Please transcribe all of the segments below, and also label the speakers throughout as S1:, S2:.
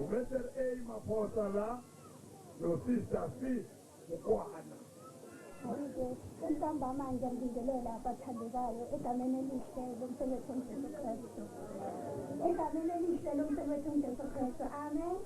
S1: Mr. A. Mapotala, your sister C. Mukwana.
S2: Intamba manje ngibingelela abathandekayo egameni elihle lomsebenzi womjesu Kristu. Egameni elihle lomsebenzi womjesu Kristu. Amen.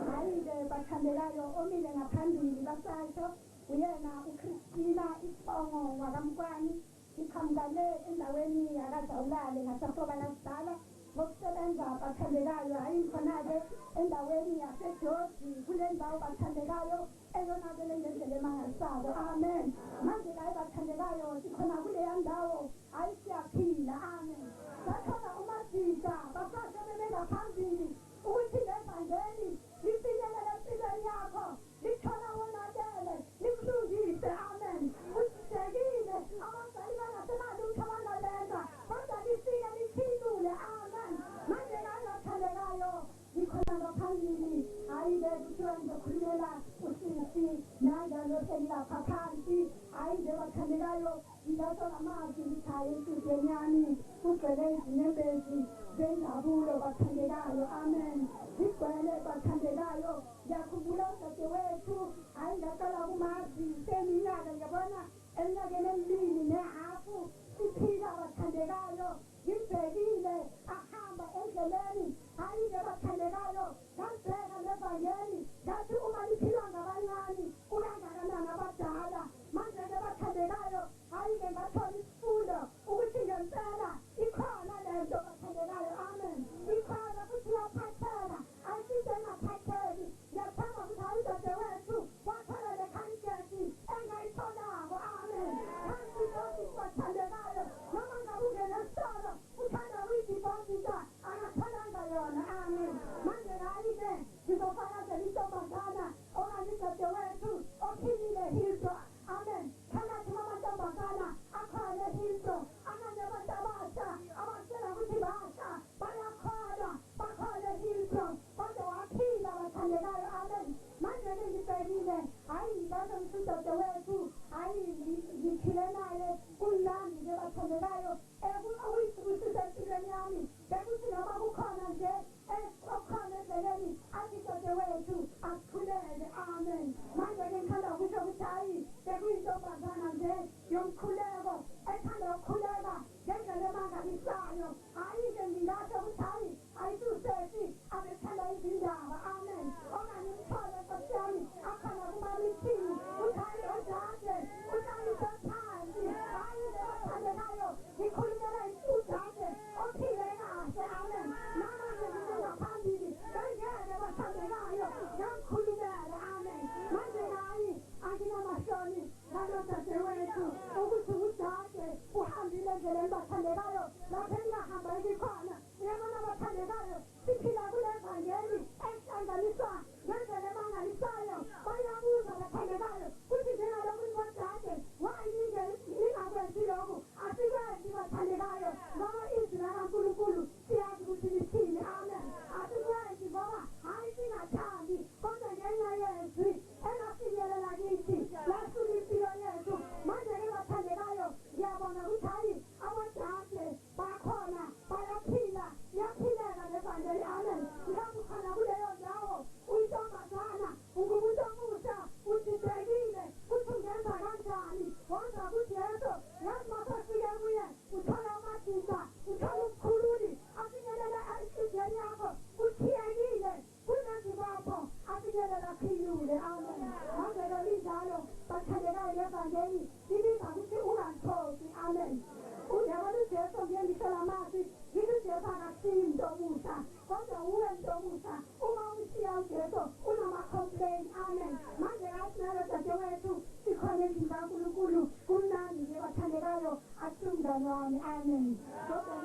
S2: Hayi-ke bathandekayo omile ngaphambili basasho uyena uChristina Isibongo wakamkwani iqhamukale endaweni yakazawulale ngasahlobana sidala ngokusebenza bathandekayo hayi khona-ke endaweni yasejoji kule ndawo bathandekayo eyonakele ngendlela emangalisayo. Amen. Manje laye bathandekayo sikhona kuleya ndawo hayi siyaphila. Amen. Sakhona umazisa basasho bebengaphambili ukuthi levangeli lifinyelele empilweni yakho lithola wonakele likulungise. Amen. Usidekile abazali bangasenalutho abangalenza kodwa lifike liphilule. Amen. Manje laye bathandekayo likhona ngaphambili hayi-ke kuthiwa ngizokhulumela usisi nanjalo selilapha phansi hayi-ke bathandekayo ngilasho ngamazwi ngithaye enhliziyweni yami kugcwele izinyembezi zenjabulo bathandekayo. Amen. Zigcwele bathandekayo ngiyakhumbula udadewethu hayi ngaqala kumazi seminyaka ngiyabona eminyakeni emibili nehafu siphila bathandekayo ngibhekile ahamba endleleni hayi-ke bathandekayo ngabheka levangeli ngathi uma liphilwa ngabancane ukangakanani abadala. Manje-ke bathandekayo hayi-ke ngathola isifundo ukuthi ngempela ikhona lento bathandekayo. Amen. Ikhona futhi iyaphatheka ayisinde engaphatheki. Ngiyathanda ukuthi hayi udadewethu wathola le khankesi engayitholako. Amen. Kanti bathandekayo noma ngabe ungene esitolo uthanda ukuyidibhozisa akatholanga yona. Amen. Manje hayi-ke ngizofakazela intombazana okanye udadewethu ophilile Hilto. Amen. Phakathi kwamantombazana akhona eHilto amanye abantu abasha abasela ukuthi basha bayakholwa bakhona eHilto kodwa waphila bathandekayo. Amen. Manje-ke ngibhekile hayi ngaze ngithi udadewethu hayi ngiphile naye kumnandi-ke bathandekayo okuyisibusisa empilweni yami bekuthi noma kukhona nje okukhona endleleni athi dadewethu asikhuleke. Amen. Manje-ke ngithanda ukusho ukuthi hayi bekuyintombazana nje yomkhuleko ethanda ukukhuleka ngendlela emangalisayo. Hayi-ke ngingasho ukuthi hayi ayisusesi abethanda izindaba. Amen. Okanye umthole nkosi yami akhona kumamithini ukuthi hayi odade uhlaliswe phansi. Hayi-ke bathandekayo ngikhulumela udade ophile kahle. Amen. Namanje ngisengaphambili bengeke bathandekayo ngamkhulumela. Amen. Manje hayi anginamahloni ngalo dadewethu ukuthi udade uhambile endleleni bathandekayo lapho engahamba ekikhona. Uyabona bathandekayo siphila kule vangeli ehlanganisa ngendlela emangalisayo. Bayabuza bathandekayo ukuthi njengalokhu nibodade ningakwenzi lokhu asikwenzi bathandekayo ngoba izwi lakaNkulunkulu siyazi ukuthi lithini. Amen. Asikwenzi ngoba hayi singathandi kodwa ngenxa yezwi engafinyelela kithi lasula impilo yethu. Manje-ke bathandekayo ngiyabona ukuthi hayi abadade bakhona bayaphila iyaphileka levangeli. Amen. Ngabe khona kuleyo ndawo uyintombazana ungumuntu omusha udidekile futhi ungenza kanjani wonza ukuthi yeso yazi masofike kuye uthola umadisa uthola umkhululi afinyelela enhliziyweni yakho uthiyekile kunenzi kwakho afinyelela philule. Amen. Manje-ke linjalo bathandekayo levangeli libiza ukuthi ungalithobi. Amen. Uyabona uJesu ngiye ngisho lamazwi ngithi uJesu akasiyi muntu omusha kodwa uwe muntu omusha. Uma umshiya uJesu unama-complain. Amen. Manje ngathi nalo dadewethu sikhona endlini kaNkulunkulu kumnandi-ke bathandekayo asimngane wami. Amen. Kodwa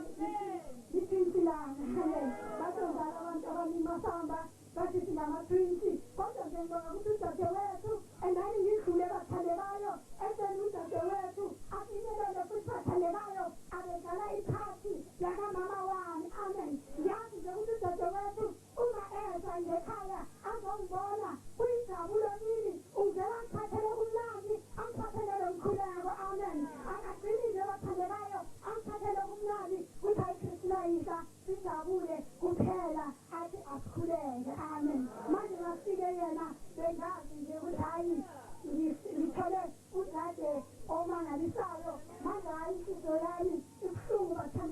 S2: lithintilanga. Amen. Bazozala abantu abaninmasamba bathi singama-20 kodwa nje ngibona ukuthi udadewethu endani ngidlule bathandekayo eseni udadewethu afinyelele futhi bathandekayo abedlala iphathi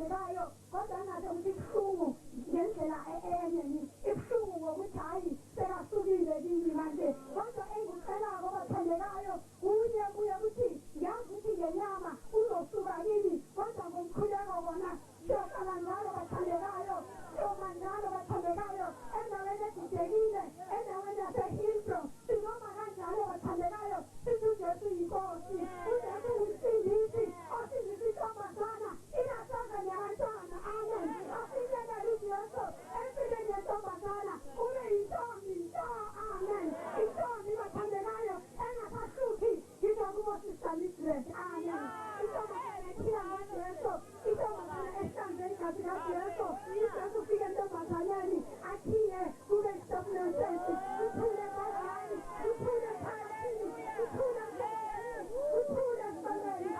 S2: abathandekayo kodwa ngathi ukuthi ibuhlungu ngendlela enye ibuhlungu ngokuthi hayi sekasukile kimi manje kodwa engikucelako abathandekayo kunye kuye ukuthi ngiyazi ukuthi ngenyama uzosuka kimi kodwa ngomkhuleko kona siyohlala njalo bathandekayo siyoma njalo bathandekayo endaweni edidekile endaweni yasehiltro sinoma kanjalo bathandekayo sithi ujesu yinkosi ujesu uyisindisi osindisa intombazana inasaka neyabantwana amen afinyelele ujesu empilweni yentombazana ube yintombi nto amen intombi bathandekayo engasahluthi ngizokubo sister Mildred amen intombazana ephila ngojesu intombazana ehlanze igazi likajesu ujesu ufike entombazaneni athiye kube isitopuleni sethu uthule ngozani uthule phakathini uthule mhlezeni uthule esibaleni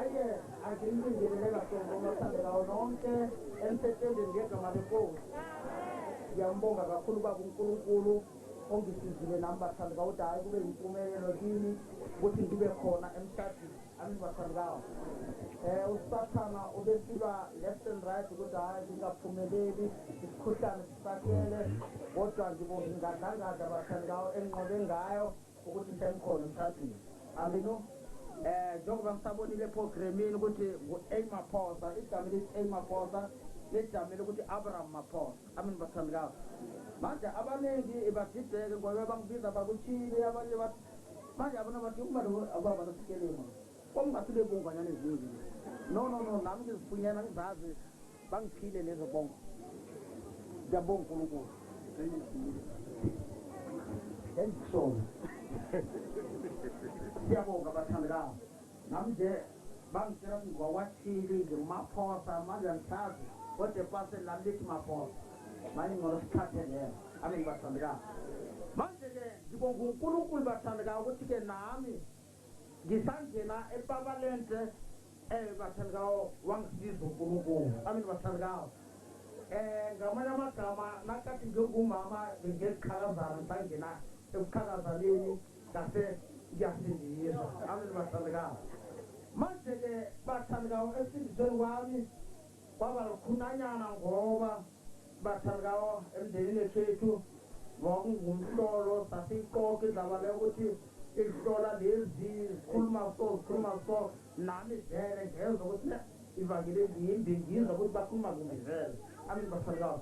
S3: Aye, akingizile kakhulu ngomathandekayo nonke emsebenzini ngegama lenkosi. Ngiyambonga kakhulu baba uNkulunkulu ongisizile nami bathandekayo ukuthi hayi kube yimpumelelo kimi ukuthi ngibe khona emshadweni. Amin bathandekayo. Usathana ubesilwa left and right ukuthi hayi ngingaphumeleli isikhuhlane sisakhele kodwa ngingadlangaza bathandekayo enqobe ngayo ukuthi ngikhona emshadweni. Amino. Njengoba ngisabonile eprogramini ukuthi ngu-Amaphosa igama lithi Amaphosa lijamile ukuthi Abraham Maphosa amin bathandekayo manje abaningi badideke ngoba bangibiza bakuthile abanye bathi manje abona bathi uma ababa nosikelema kongathile bonganyana eziningi no nami ngizifunyana ngizazi bangiphile lezo bonke ngiyabonga uNkulunkulu engisona siyabonga bathandekayo nami nje bangitshela ngokwathile ngimaphosa manje ngisazi kodwa epaseni lami lithi maphosa manje ngolosithathe leyo amin bathandekayo manje-ke ngibonga uNkulunkulu bathandekayo ukuthi-ke nami ngisangena ePabalente bathandekayo wangisiza uNkulunkulu amin bathandekayo ngamanye amagama nakathi ngingumama ngeziqhakazana ngisangena ebuqhakazaneni ngase ngiyasindiswa amin bathandekayo manje-ke bathandekayo esindisweni kwami kwaba lukhunanyana ngoba bathandekayo emndenini ethu ngumhlolo sasiqoqa indaba leyo ukuthi ihlola lezi zikhuluma so nami vele ngenza ukuthi ivangeli ngiyimbi ngizwa ukuthi bakhuluma kumbi vele amin bathandekayo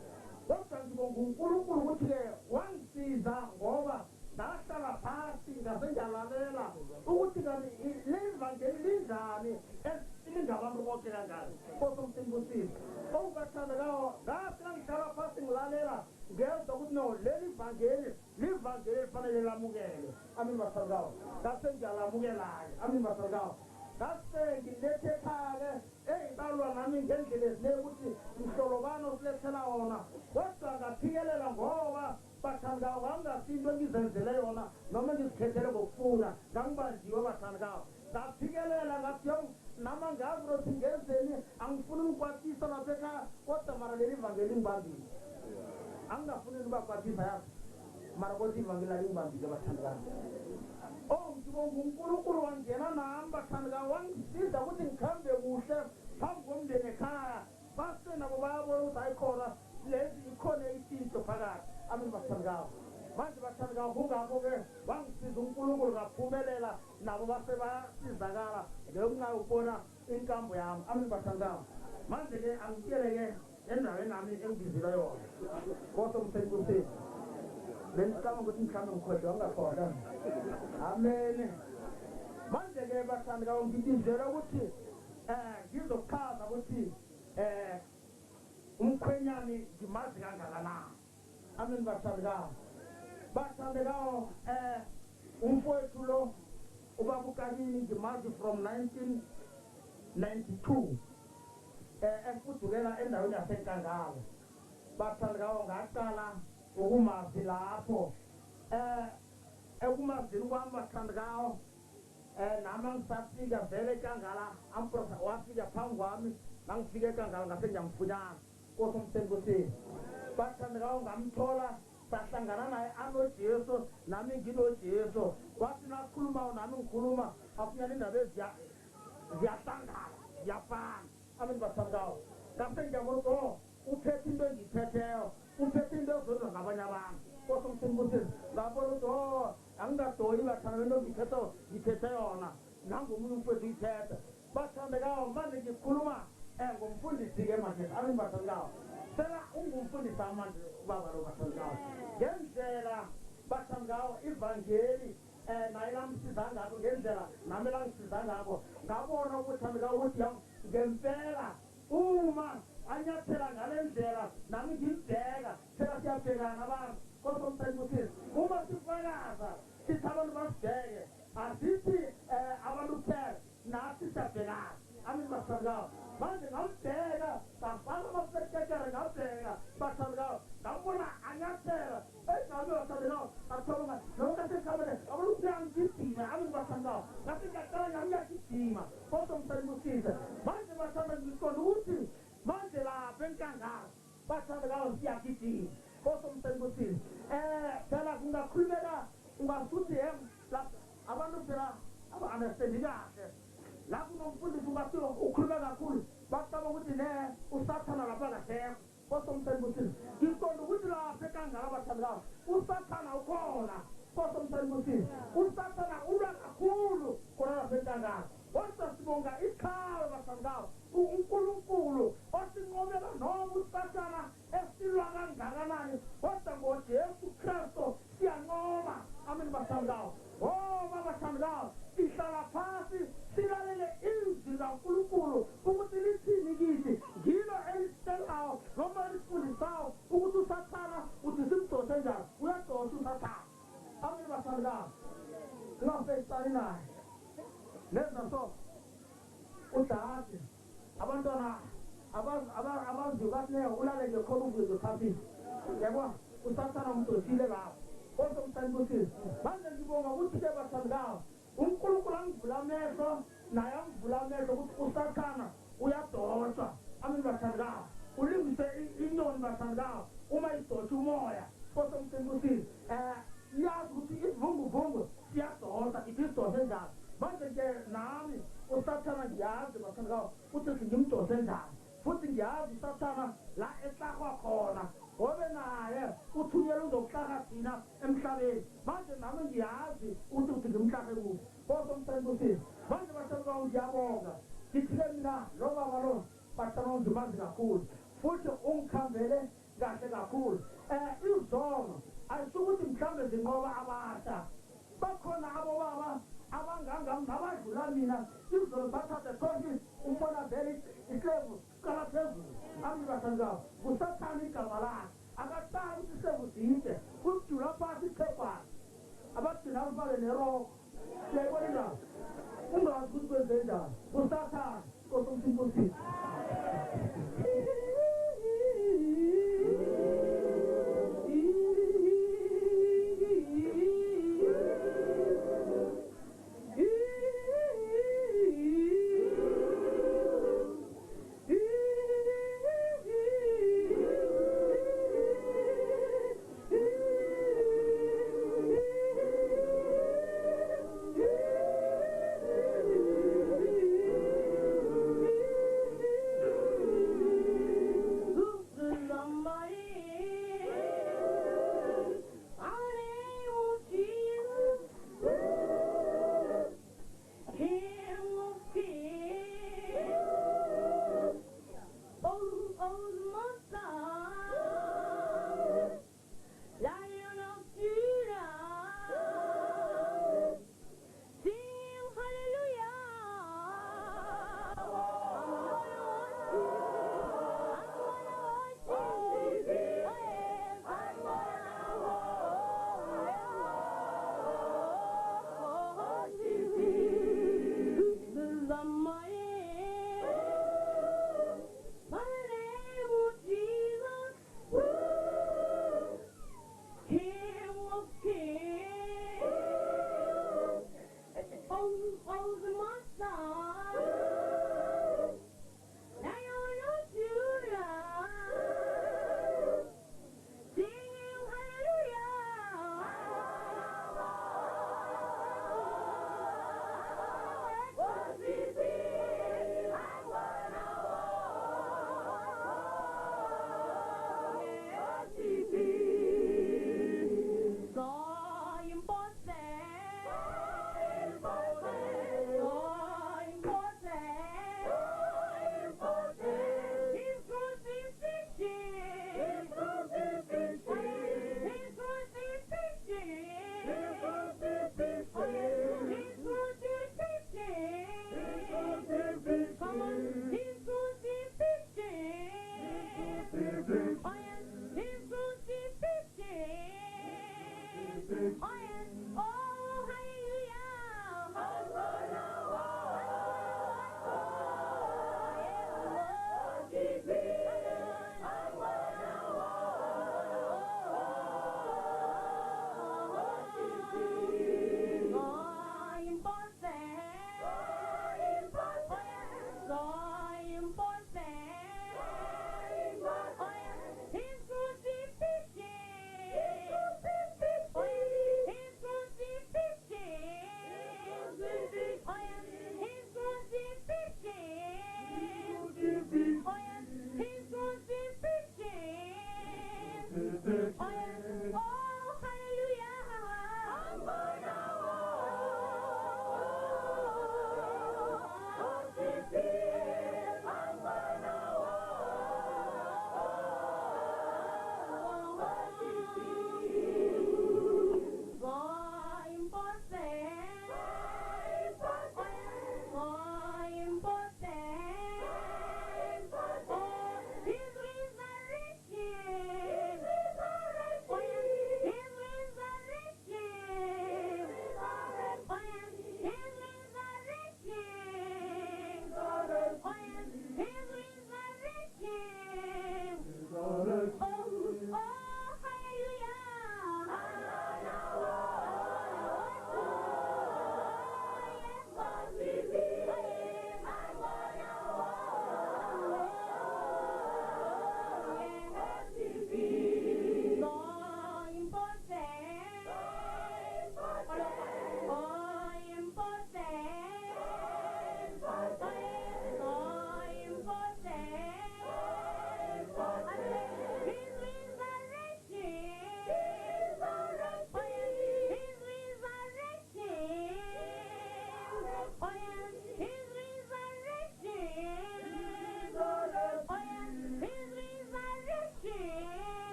S3: kodwa ngibonga uNkulunkulu ukuthi-ke wangisiza ngoba ngahlala phasi ngasenjalalela ukuthi kanti levangeli linjani lingabantu bonke kangani nkosi umsimbusisi okubathandekayo ngafika ngihlala phasi ngilalela ngezwa ukuthi no leli vangeli lifanele lamukele amin bathandekayo ngase ngiyalamukela-ke amin bathandekayo ngase ngilethe-ke ey'balwa nami ngendlela ezileyo ukuthi mhlolobani osilethela wona kodwa ngaphikelela ngoba bathandekayo ngangasinto engizenzele yona noma engizikhethele ngokufuna ngangibanjiwe bathandekayo ngaphikelela ngathi nama ngazi ukuthi ngenzeni angifuni ukukwatisa lapha ekhaya kodwa mara leli vangeli ngibambile angingafuni ukubakwatisa yazi mara kodwa ivangeli alingibambile bathandekayo ngibonga uNkulunkulu wangena nami bathandekayo wangisiza ukuthi ngikhambe kuhle phambi komndeni ekhaya base nabo bayabona ukuthi ayikhona lezi ikhona isinto phakathi amin bathandekayo manje bathandekayo kungakho-ke wangisiza uNkulunkulu ngaphumelela nabo base basizakala ngekungayokubona inkambo yami amin bathandekayo manje-ke angitshele-ke endaweni nami engibizile yona nkosi umsebenzi bengicabanga ukuthi mhlawumbe ngikhohlwa ngingakhohlwa amen manje-ke bathandekayo ngibizele ukuthi ngizochaza ukuthi umkhwenyane ngimazi kangakanani amen bathandekayo umfowethu lo ubaba uKabini ngimazi from 1992 efudukela endaweni yaseNkangala bathandekayo ngaqala ukumazi lapho ekumazini kwami bathandekayo nami ngisafika vele eNkangala wafika phambi kwami ngangifika eNkangala ngase ngiyamfunyana nkosi umsebenzi bathandekayo ngamthola sahlangana naye anojesu nami nginojesu wathi nakhulumayo nami ngikhuluma afunyana indaba ziyahlangana ziyafana amen bathandekayo ngaphe ngiyabona ukuthi uphethe into engiyiphetheyo uphethe into ezodwa ngabanye abantu kodwa mthembusisi ngabona ukuthi angingadoyi bathanda into ngiphethe yona nangomunye umfowethu uyiphethe bathandekayo manje ngikhuluma ngumfundisi-ke manje amen bathandekayo sela ungumfundisi amanje ubaba lo bathandekayo ngendlela bathandekayo ivangeli naye lamsiza ngakho ngendlela nami langisiza ngakho ngabona ukuthandekayo ukuthi ngempela uma anyathela ngale ndlela nami ngibheka phela siyabhekana abantu kodwa mthembusisi uma sifakaza sithi abantu basibheke asithi abantu kuphela nathi siyabhekana amen bathandekayo manje ngambheka ngafaka amasekekere ngabheka bathandekayo ngabona anyathela engabe bathandekayo athola noma sekhamele abantu kuyangidima amen bathandekayo ngathi ngiyaqala ngiyagidima kodwa mthembusisi manje bathandekayo ngiqonda ukuthi manje lapha enkangala bathandekayo siyagidima kodwa mthembusisi phela kungakhulumeka ungasuthi abantu phela aba-understandi kahle la kunomfundisi ungathiwa ukhulume kakhulu bacaba ukuthi usathana lapha kahlekho kodwa mthembusisi ngiqonda ukuthi lapha enkangala bathandekayo usathana ukhona kodwa mthembusisi usathana ulwa kakhulu khona lapha enkangala kodwa sibonga iqhawe bathandekayo uNkulunkulu osinqobela noma usathana esilwa kangakanani kodwa ngoJesu Kristu siyanqoba amen bathandekayo bathandekayo sihlala phasi silalele izwi laNkulunkulu ukuthi lithini kithi ngilo elisitelayo noma elifundisayo ukuthi usathana uthi simdose njani uyadosha usathana amen bathandekayo ngingafesani naye nenza so udade abantwana abaziyo kahleko ulale nje khona uvuze phasini yabona usathana umdosile lapho kodwa mthembusisi manje ngibonga ukuthi-ke bathandekayo uNkulunkulu angivula amehlo naye angivula amehlo ukuthi usathana uyadoswa amen bathandekayo ulungise inyoni bathandekayo uma idosha umoya kodwa mthembusisi yazi ukuthi isivunguvungu siyadosa ithi sidose njani manje-ke nami usathana ngiyazi bathandekayo ukuthi ngimdose njani futhi ngiyazi usathana la ehlakwa khona ngobe naye uthunyelwe uzokuhlaka thina emhlabeni manje nami ngiyazi ukuthi ngimhlake kuphi kodwa mthembusisi manje bathandekayo ngiyabonga ngithi-ke mina lo baba lo bathandekayo ngimazi kakhulu futhi ungikhambele kahle kakhulu izono ayisho ukuthi mhlawumbe zinqoba abasha bakhona abobaba abangangami nabadlula mina izono bathathe konke umbona vele ihlebo qala phezulu ami bathandekayo kusathana igama lakhe akahlali ukuthi sekudide kujula phasi iqhegwana abagcina ufake neroko siyayibona indaba ungazi ukuthi kwenze njani kusathana kodwa umthembusisi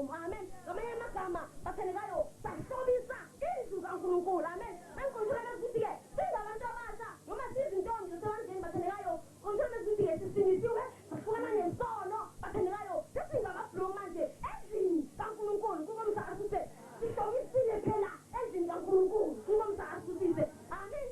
S2: maphulomu amen ngamanye amagama bathandekayo sahlobisa indlu kaNkulunkulu amen angikhonjulele ukuthi-ke singabantu abasha noma sizintombi zasebandleni bathandekayo khonjulele ukuthi-ke sisinisiwe sahlukana nensono bathandekayo sesingababhlomu manje endlini kaNkulunkulu kunkomsa asuse sihlobisile phela endlini kaNkulunkulu kunkomsa asusise amen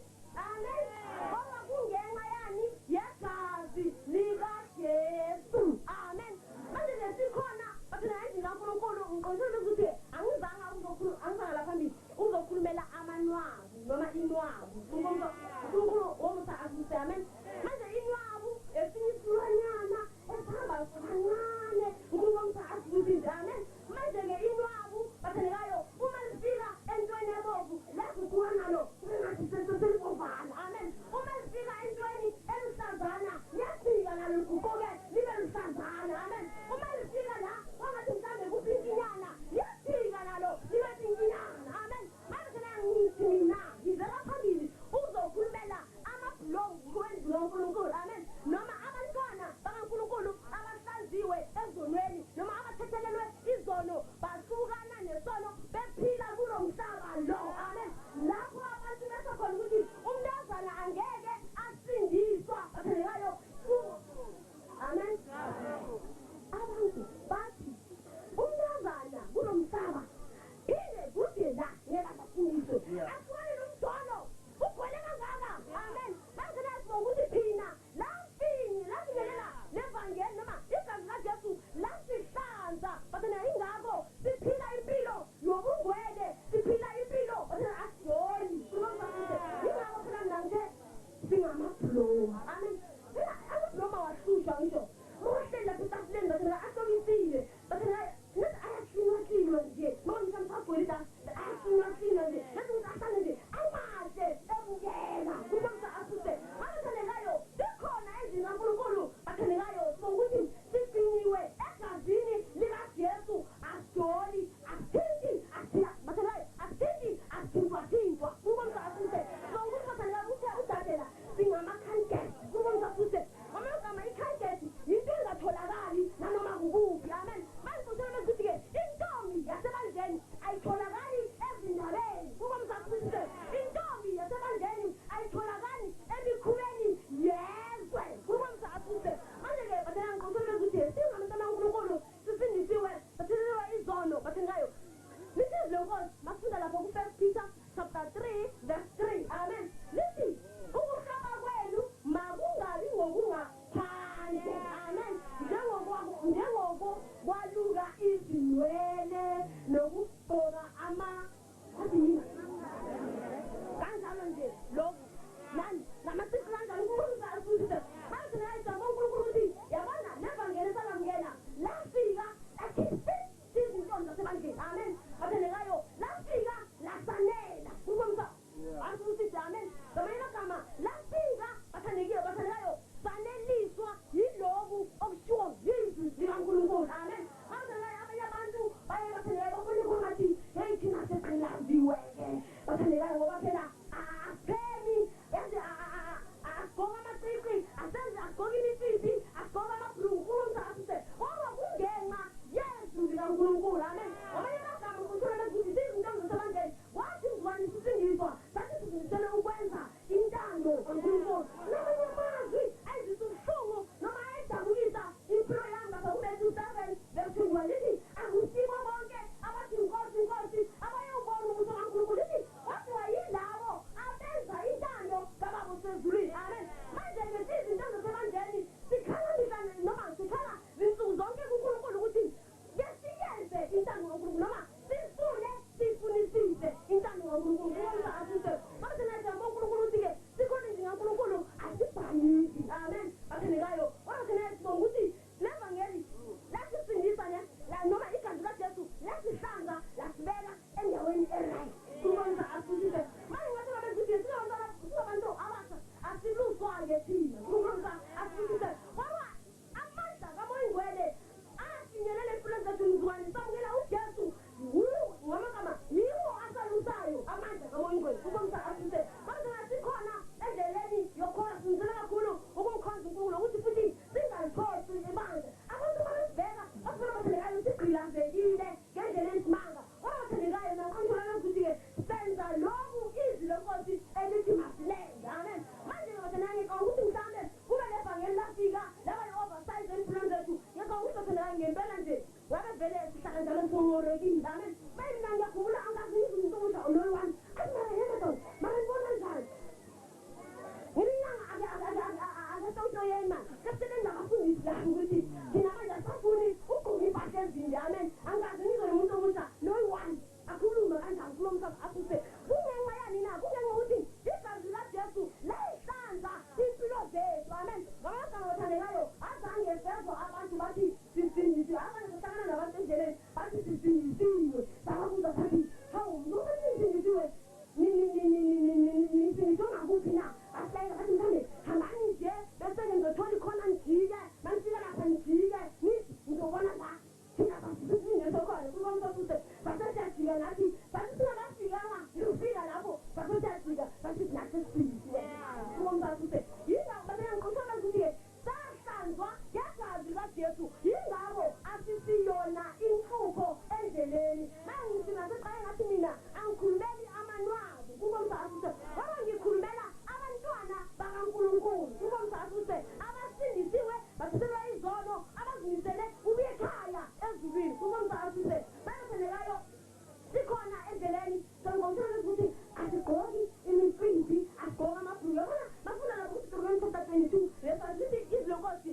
S2: amen ngoba kungenxa yani yegazi likaJesu amen manje lesikhona bathina endlini kaNkulunkulu ngiqonqosele ukuthi angizanga la phambili uzokhulumela amanwabu noma inwabu uNkulunkulu womusa asuse amen manje inwabu esinye isilwanyana esihamba kancane uNkulunkulu asuse amen manje-ke inwabu bathandekayo uma lifika entweni ebovu lakukuwa nalo ngathi selibovana amen uma lifika entweni eluhlazana liyafika nalo liguquke libe luhlazana amen uma lifika la wangathi mhlambe kupinkinyana liyafika nalo libe pinkinyana amen manje nangithi mina ngizela phambili uzokhulumela amabhlomu wendlu kaNkulunkulu amen noma abantwana bakaNkulunkulu abahlaziwe ezonweni noma abathethelelwe izono basukana nesono bephila kulo mhlaba lo amen lapho abantu besakhona ukuthi umntazana angeke asindiswa bathandekayo amen abantu bathi umntazana kulo mhlaba ile kude la ngeke asindiswe asukane nomjono ugcwele kangaka amen manje nasibonga ukuthi thina lamfini lasingelela levangeli noma igazi laJesu lasihlanza bathina ingakho siphila impilo yobungcwele siphila impilo bathina asiyoni ingakho phela nanje singamabhlomu amen amabhlomu awahlushwa ngisho muhle lapho etafuleni bathina ahlobisile bathina nathi ayahlinwa nje noma ngisamsagwelisa ayahlinwa nje nathi ngisahlale nje amahle ebukeka kunomsa asuse abathandekayo sikhona endlini kaNkulunkulu bathandekayo sokuthi sigciniwe egazini likaJesu asijoli asithinti bathandekayo asithinti asithintwa kunomsa asuse sokuthi bathandekayo uthe udadela singamakhankesi kunomsa asuse ngamagama ikhankesi yinto engatholakali nanoma kukuphi amen manje kuthole ukuthi-ke intombi yasebandleni ayitholakali ezindabeni kunomsa asuse intombi yasebandleni ayitholakali emikhubeni yezwe kunomsa asuse manje-ke bathena ngiqonqosele ukuthi singabantu bakaNkulunkulu sisindisiwe sathelelwa izono bathengayo lithi lenkosi masifunda lapho ku-1 Peter chapter 3 verse 3 amen lithi ukuhlaba kwenu makungabi ngokungaphandle amen njengokwaluka izinwele nokugqoka kanjalo nje lokhu namasiko kanjalo uNkulunkulu asuse manje ayijama uNkulunkulu ukuthi yabona nevangeli salamukela lafika lakhiphe izintombi zasebandleni amen bathandekayo lafika lasanela uNkulunkulu asuse amen ngamanye amagama lafika bathandekayo saneliswa yiloku okushiwo yizwi likaNkulunkulu amen bathandekayo abanye abantu baye bathandekayo babone kungathi hey thina seqhilaziwe-ke bathandekayo ngoba phela apheli yazi agqoka amacici asenze agqoka imifisi agqoka amabhluku uNkulunkulu asuse ngoba kungenxa yezwi likaNkulunkulu amen ngamanye amagama ngikhuluma ukuthi sizintombi zasebandleni wathi izwane sisindiswa sathi sizimisele ukwenza intando kaNkulunkulu namanye amazwi ayizwisa ubuhlungu noma ayidabukisa impilo yami lapha kuMatthew 7 verse 21 lithi akusibo bonke abathi inkosi abayewubona ubuso kaNkulunkulu lithi kodwa yilabo abenza intando kababa osezulwini amen manje-ke sizintombi zasebandleni sikhala noma sikhala zinsuku zonke kuNkulunkulu ukuthi kesiyenze intando jalan pengoregi damen main nanya kula angkat ni untuk seuluan ana yana to main bonan sal ini yang ada tahu ya man kapten na aku ni dah nguti kinama ya sapuni hukum ni pasal din damen angkat ni kalau untuk musa no one aku lu angkat belum tak aku se bukan maya ni na bukan nguti dia kan jelas dia tu lai sanza di pilo de damen kalau kalau tanya ayo ada ni esok apa tu mati sini tu apa nak tangan nak bantu jalan pasti sini tak aku tak tadi kau lu kan sini tu ni sini tu aku pina asal nak tu kami hamba ni je biasa yang tu tu kau nan jiga nanti nak apa jiga ni untuk mana tak kita pasti ni tu kau tu kau tu tu pasal saya jiga nanti pasti nak jiga lah lu jiga lah aku pasal saya jiga pasti nak jiga kau tu tu ini nak mana yang kau nak tu dia tak sangat ya tak jiga dia tu ini aku asisi yona infuko endeleni mangi na saya nak mina angkumbeli amanwa kuba msasuze wabangikhulumela abantwana bakaNkulunkulu kuba msasuze abasindisiwe bathelwa izono abazimisele ubuye ekhaya ezulwini kuba msasuze bayathenekayo sikhona endleleni sangomtholo ukuthi asigqoki imicimbi asigqoka amabhulu yabona bafuna ukuthi Deuteronomy chapter 22 lesasithi izilongozi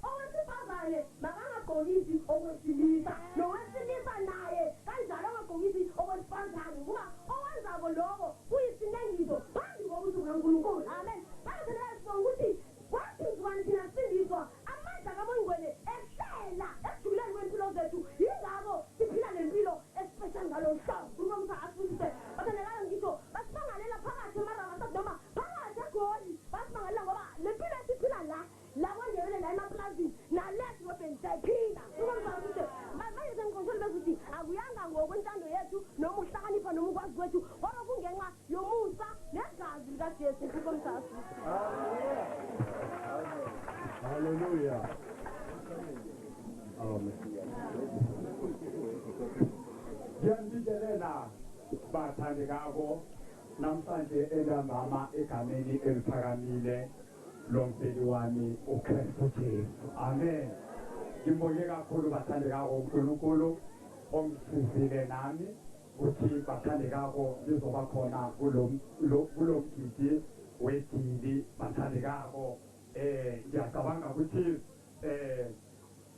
S2: owesifazane makangagqokisi okwesilisa nowesilisa naye kanjalo angagqokisi okwesifazane kuba owenzako lokho kuyisinengiso phambi kokuthi uNkulunkulu amen bayatheleka ukuthi kwathi uzibani thina sindiswa amandla kabongcwele ehlela ekujuleni kwempilo zethu yingako siphila lempilo especial ngalo hlobo kunomsa asifundise bathandekayo ngisho basibangalela phakathi emarabasat noma phakathi egoli basibangalela ngoba lempilo esiphila lakwandebele la emaplazini nalethi ngobhensayiphila kunomsa asifundise bayeze ngikhonthole bezuthi akuyanga ngokwentando yethu noma uhlakanipha noma ukwazi kwethu kodwa kungenxa yomusa negazi likaJesu kunomsa asifundise.
S1: Hallelujah. Amen. Ngiyanikezela bathandekako namhlanje elangama egameni eliphakamile lomfeli wami uKristu Jesu. Amen. Ngibonge kakhulu bathandekako uNkulunkulu ongisizile nami ukuthi bathandekako lizoba khona kulo mgidi wedili bathandekako ngiyacabanga ukuthi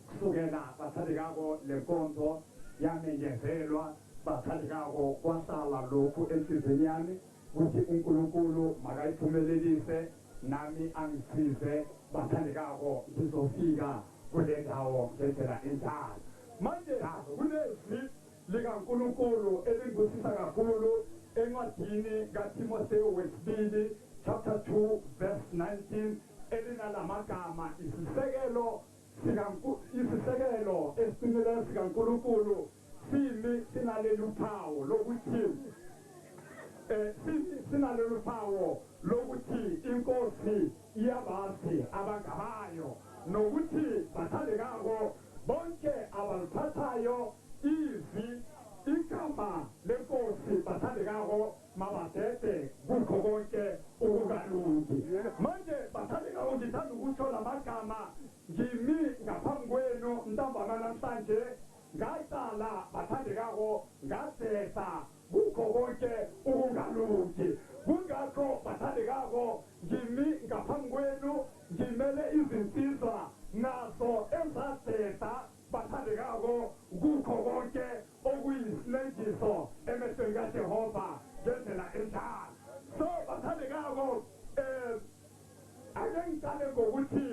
S1: kusukela bathandekako lenkonzo yamenyezelwa bathandekako kwasala lokhu enhliziyweni yami ukuthi uNkulunkulu makayiphumelelise nami angisize bathandekako ngizofika kule ndawo ngendlela enjalo manje kulezi likaNkulunkulu elingusisa kakhulu encwadini kaTimotheyu wesibili chapter 2 verse 19 elinalamagama isisekelo esiqinileyo sikaNkulunkulu simi sinalelu phawu lokuthi inkosi iyabazi abangabayo nokuthi bathandekako bonke abaliphathayo igama lenkosi bathandekako mabadede kukho konke ukungalungi manje bathandekako ngithanda ukutsho la magama ngimi ngaphambi kwenu ntambama namhlanje ngaqala bathandekako ngadesa kukho konke ukungalungi kungakho bathandekako ngimi ngaphambi kwenu ngimele izinsizwa nazo ezadesa bathandekako kukho konke okuyisilengiso emehlweni kaJehova ngendlela enjalo so bathandekako ake ngiqale ngokuthi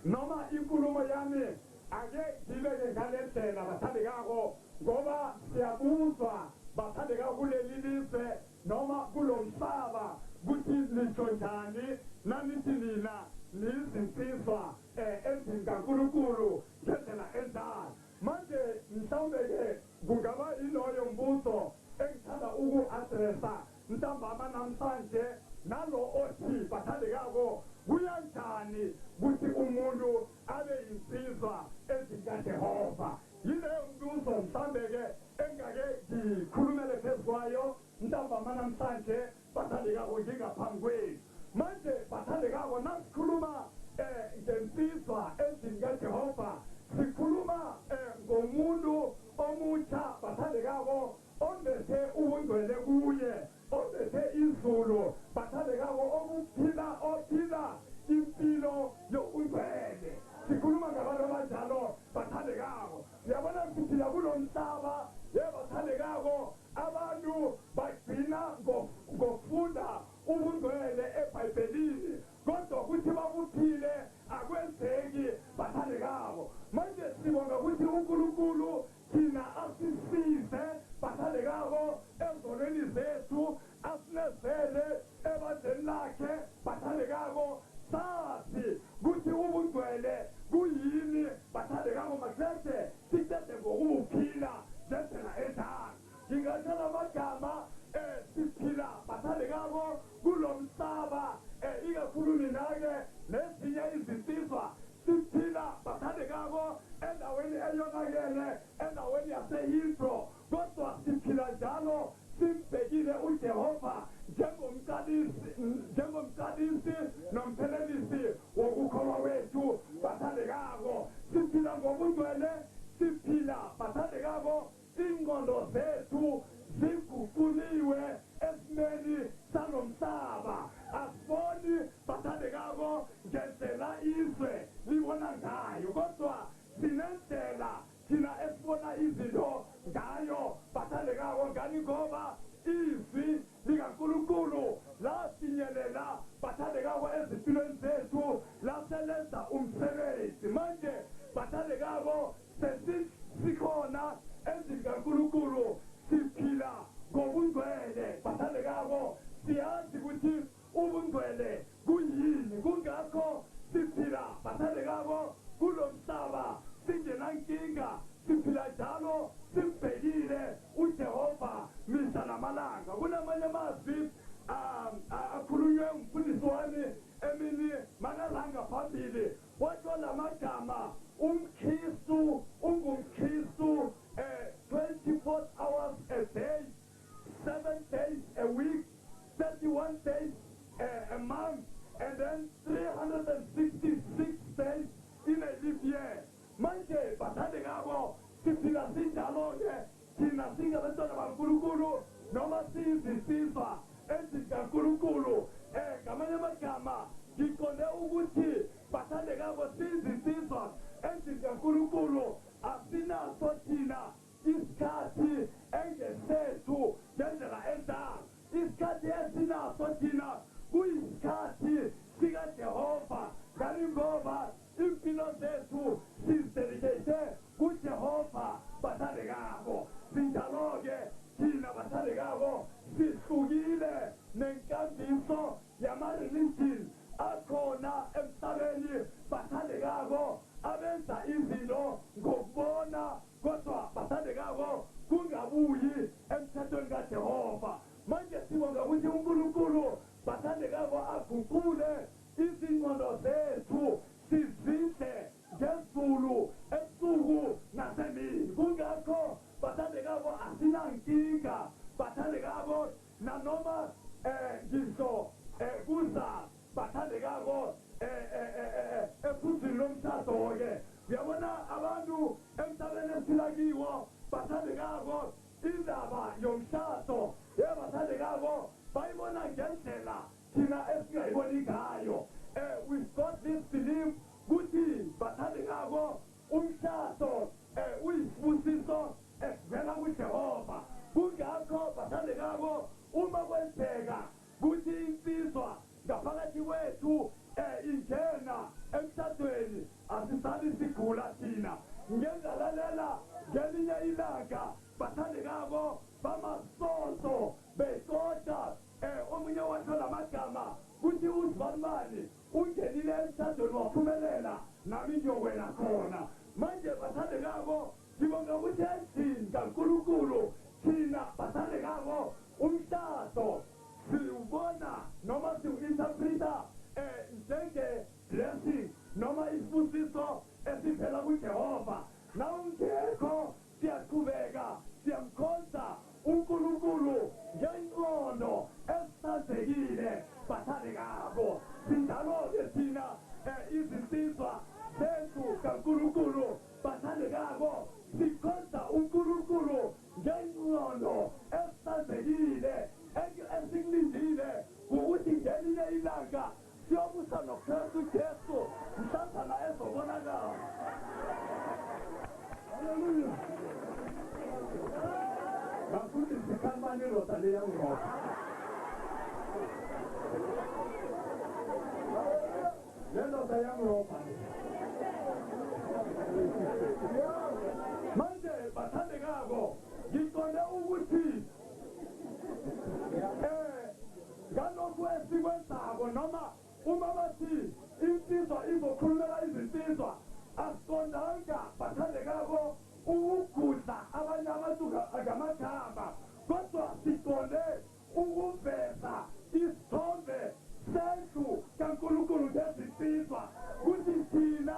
S1: noma inkulumo yami ake ngibeke ngale ndlela bathandekako ngoba siyabuzwa bathandekako kuleli lizwe noma kulo mhlaba kuthi lisho njani nanithi nina nizinsizwa endlini kaNkulunkulu ngendlela enjalo manje mhlawumbe-ke kungaba iloyo mbuzo engithanda uku-adresa ntambama namhlanje nalo othi bathandekako kuyanjani ukuthi umuntu abe yinsizwa endlini kaJehova yileyo mbuzo mhlawumbe-ke engake ngikhulumele phezu kwayo ntambama namhlanje bathandekako ngingaphambi kwenu manje bathandekako nasikhuluma ngensizwa endlini kaJehova sikhuluma ngomuntu omutsha bathandekako ombethe ubungcwele kuye ombethe izulu bathandekako ophila impilo yobungcwele sikhuluma ngabantu abanjalo bathandekako siyabona siphila kulo mhlaba bathandekako abantu bagcina ngokufunda ubungcwele eBhayibhelini kodwa ukuthi babuphile akwenzeki bathandekako manje sibonga ukuthi uNkulunkulu thina asisize bathandekako ezonweni zethu asinezele ebandleni lakhe bathandekako sathi ukuthi ubungcwele kuyini bathandekako makulethe sithethe ngokubuphila ngendlela enjani ngingatshela amagama siphila bathandekako kulo mhlaba ikakhulu nina-ke nezinye izinsizwa siphila bathandekako endaweni eyonakele endaweni yasehidro kodwa siphila njalo simbhekile uJehova njengomqalisi nomphelelisi wokukholwa wethu bathandekako siphila ngobungcwele siphila bathandekako ingqondo zethu ziguquliwe esimeni salomhlaba asiboni bathandekako ngendlela izwe libona ngayo kodwa sinendlela thina esibona izinto ngayo bathandekako ngani ngoba izwi likaNkulunkulu lafinyelela bathandekako ezimpilweni zethu laselenza umsebenzi manje bathandekako sesikhona endlini kaNkulunkulu siphila ngobungcwele bathandekako siyazi ukuthi ubungcwele kuyini kungakho siphila bathandekako kulo mhlaba singenankinga siphila njalo simbhekile uJehova mihla namalanga kunamanye amazwi akhulunywe umfundisi wami emini makalanga phambili watsho la magama umKristu ungumKristu 24 hours a day 7 days a week 31 days a month and then 366 days in a leap year manje bathandekako siphila sinjalo-ke thina singabantwana baNkulunkulu noma siyizinsizwa endlini kaNkulunkulu ngamanye amagama ngiqonde ukuthi bathandekako siyizinsizwa endlini kaNkulunkulu asinaso thina isikhathi engesethu ngendlela enjalo isikhathi esinaso thina kuyisikhathi sikaJehova ngani ngoba impilo zethu sizidedicate kuJehova bathandekako sinjalo-ke thina bathandekako sihlukile nenkambiso yama-religion akhona emhlabeni bathandekako abenza izinto ngokubona kodwa bathandekako kungabuyi emthethweni kaJehova manje sibonga ukuthi uNkulunkulu bathandekako aguqule izingqondo zethu sizidle ngezulu ebusuku nasemini kungakho bathandekako asinankinga bathandekako nanoma ngisho kuza bathandekako ephuzwini lomshado-ke uyabona abantu emhlabeni esiphila kiwo bathandekako indaba yomshado bathandekako bayibona ngendlela thina esingayiboni ngayo we've got this belief ukuthi bathandekako umshado uyisibusiso esivela kuJehova kungakho bathandekako uma kwenzeka ukuthi insizwa ngaphakathi kwethu ingena emshadweni asisali sigula thina ngengalalela ngelinye ilanga bathandekako bamasonto beqoda omunye washo lamagama kuthi uzibalibali ungenile emshadweni waphumelela nami ngiyowela khona manje bathandekako sibonga ukuthi endlini kaNkulunkulu thina bathandekako umshado siwubona noma siwu-interpreta njenge-blessing noma isibusiso esivela kuJehova nawungekho siyaqhubeka siyamkhonza uNkulunkulu ngengqondo esihlanzekile bathandekako sinjalo-ke thina izinsizwa zethu kaNkulunkulu bathandekako ukuthi sikhamane lota leyangirobha lendoda yangirobha manje bathandekako ngiqonde ukuthi ngalokhu esikwenzako noma uma bathi insizwa izokhulumela izinsizwa asiqondanga bathandekako ukugudla abanye abantu ngamagama kodwa siqonde ukuveza isithombe sendlu kaNkulunkulu ngezinsizwa kuthi thina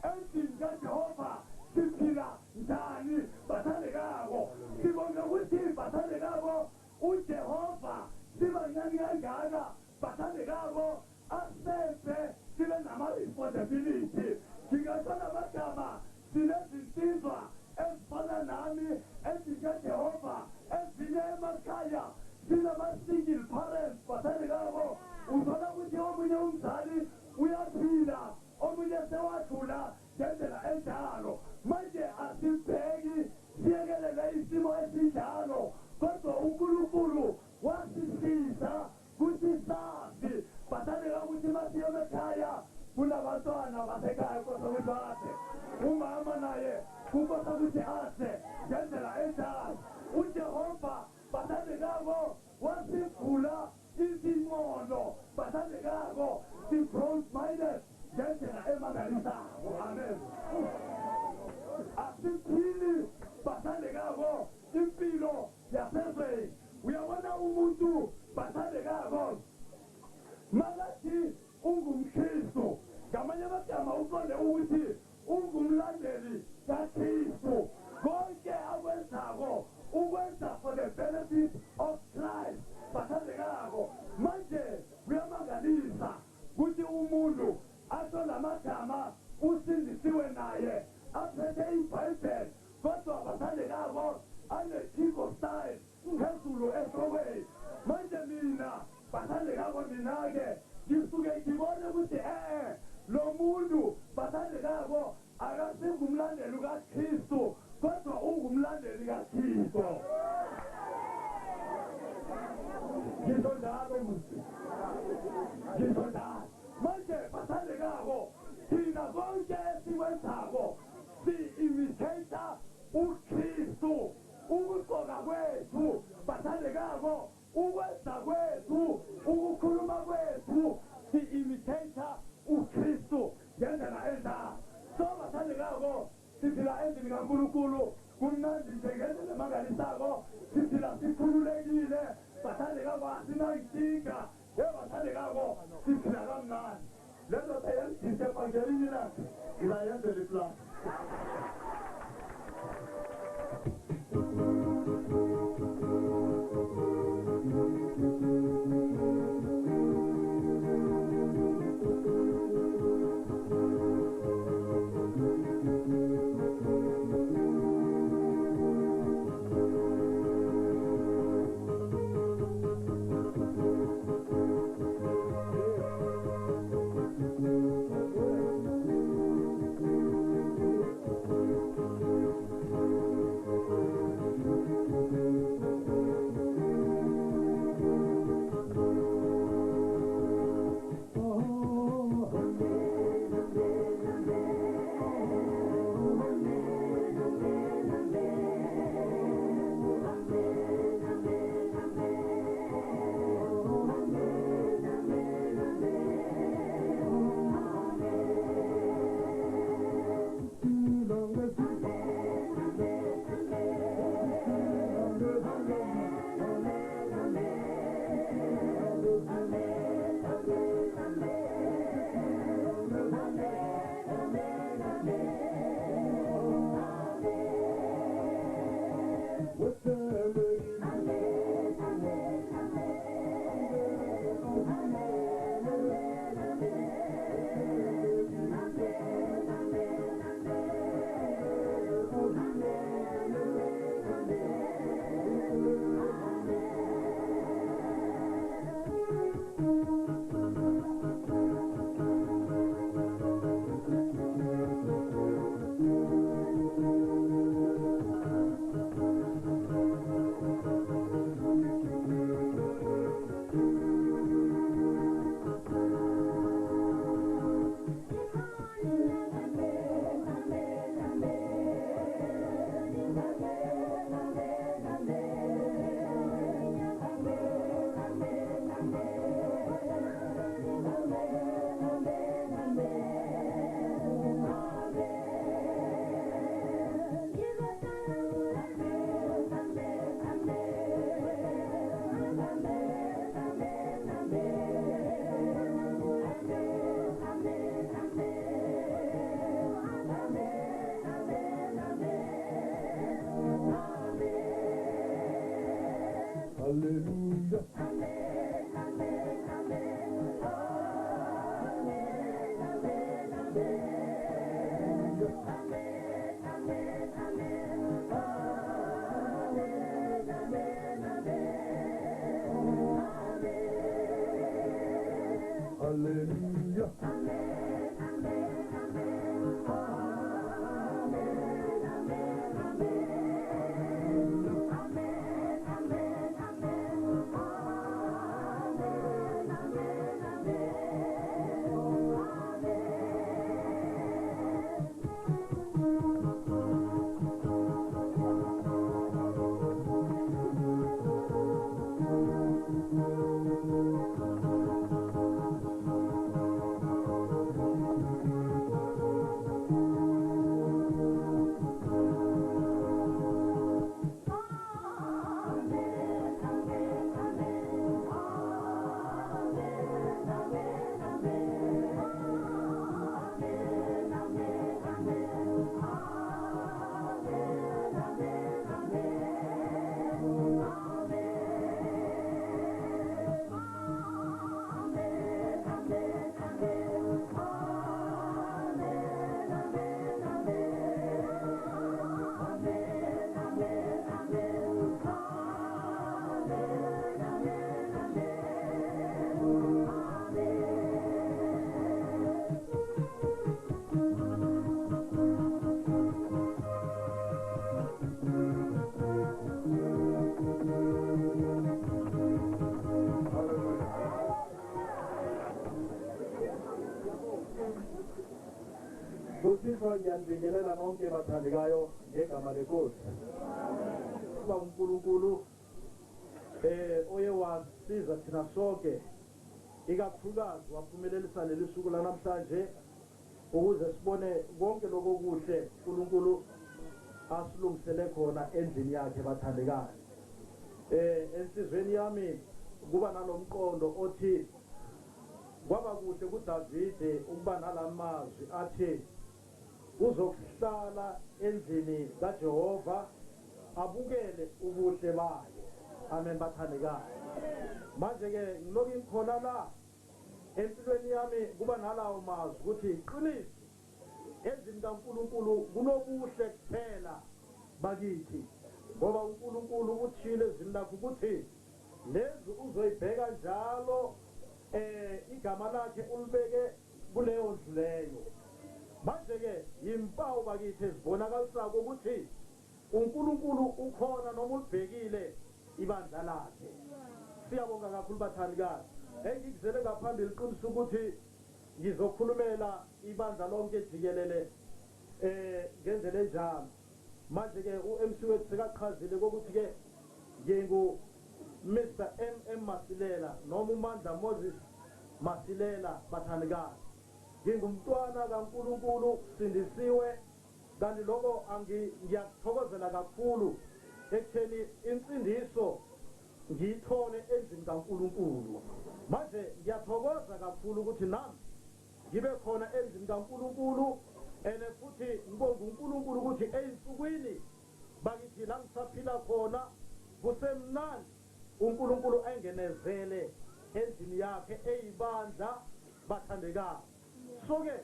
S1: endlini kaJehova siphila njani bathandekako sibonga ukuthi bathandekako uJehova sibancane kangaka bathandekako asenze sibe nama-responsibility ngingasho namagama sinezinsizwa ezifana nami endlini kaJehova ezinye emakhaya sinama-single parents bathandekako uzona ukuthi omunye umzali uyaphila omunye sewadlula ngendlela enjalo manje asibheki siyekelele isimo esinjalo kodwa uNkulunkulu wasisiza kuthi sazi bathandeka ukuthi masiye emakhaya kunabantwana basekhaya kosa ukuthi ase umama naye kukosa ukuthi ase ngendlela enjalo uJehova bathandekako wasivula izimono bathandekako si-growth-minded ngendlela emangalisako amen asiphili bathandekako impilo yasezweni uyabona umuntu bathandekako makathi ungumKristu ngamanye amagama uqonde ukuthi ungumlandeli kaKristu konke akwenzako ukwenza for the benefit of Christ bathandekako manje kuyamangalisa ukuthi umuntu asho lamagama usindisiwe naye aphethe iBhayibheli kodwa bathandekako ane-chico style phezulu esokweni manje mina bathandekako mina-ke ngisuke ngibone ukuthi lo muntu bathandekako akasingumlandeli kaKristu kodwa ungumlandeli kaThixo ngisho njalo musi ngisho njalo manje bathandekako thina konke esikwenzako si-imitate uKristu ukugqoka kwethu bathandekako ukwenza kwethu ukukhuluma kwethu si-imitate uKristu ngendlela enjalo so bathandekako siphila endlini kaNkulunkulu kumnandi nje ngendlela emangalisako siphila sikhululekile bathandekako asinayinkinga bathandekako siphila kamnandi lento seyenzise evangelini lakhe ngizayenzela iplasi niyanibingelela nonke bathandekayo ngegama lenkosi. Kuba uNkulunkulu oye wasiza thina sonke ikakhulukazi waphumelelisa leli suku lanamhlanje ukuze sibone konke lokho kuhle uNkulunkulu asilungisele khona endlini yakhe bathandekayo. Ensizweni yami kuba nalomqondo othi kwaba kuhle kuDavide ukuba nalamazwi athi uzokuhlala endlini kaJehova abukele ubuhle bayo. Amen bathandekayo. Manje ke ngiloku ngikhona la empilweni yami kuba nalawo mazwi ukuthi iqiniso endlini kaNkulunkulu kunobuhle kuphela bakithi ngoba uNkulunkulu uthile ezini lakhe ukuthi lezi uzoyibheka njalo igama lakhe ulibeke kuleyo ndlu leyo. Manje ke impawu bakithi ezibonakalisako ukuthi uNkulunkulu ukhona noma ulibhekile ibandla lakhe. Siyabonga kakhulu bathandikazi. Engikuzele ngaphambili iqiniso ukuthi ngizokhulumela ibandla lonke jikelele ngendlela enjalo. Manje ke uMC wethu sekaqhazile ukuthi ke ngingu Mr. M Masilela noma uMandla Moses Masilela bathandikazi. Ngingumntwana kaNkulunkulu sindisiwe kanti lokho ngiyakuthokozela kakhulu ekutheni insindiso ngiyithole endlini kaNkulunkulu. Manje ngiyathokoza kakhulu ukuthi nami ngibe khona endlini kaNkulunkulu futhi ngibonga uNkulunkulu ukuthi eyinsukwini bakithi la ngisaphila khona kusemnandi uNkulunkulu engenezele endlini yakhe eyibandla bathandekayo. So-ke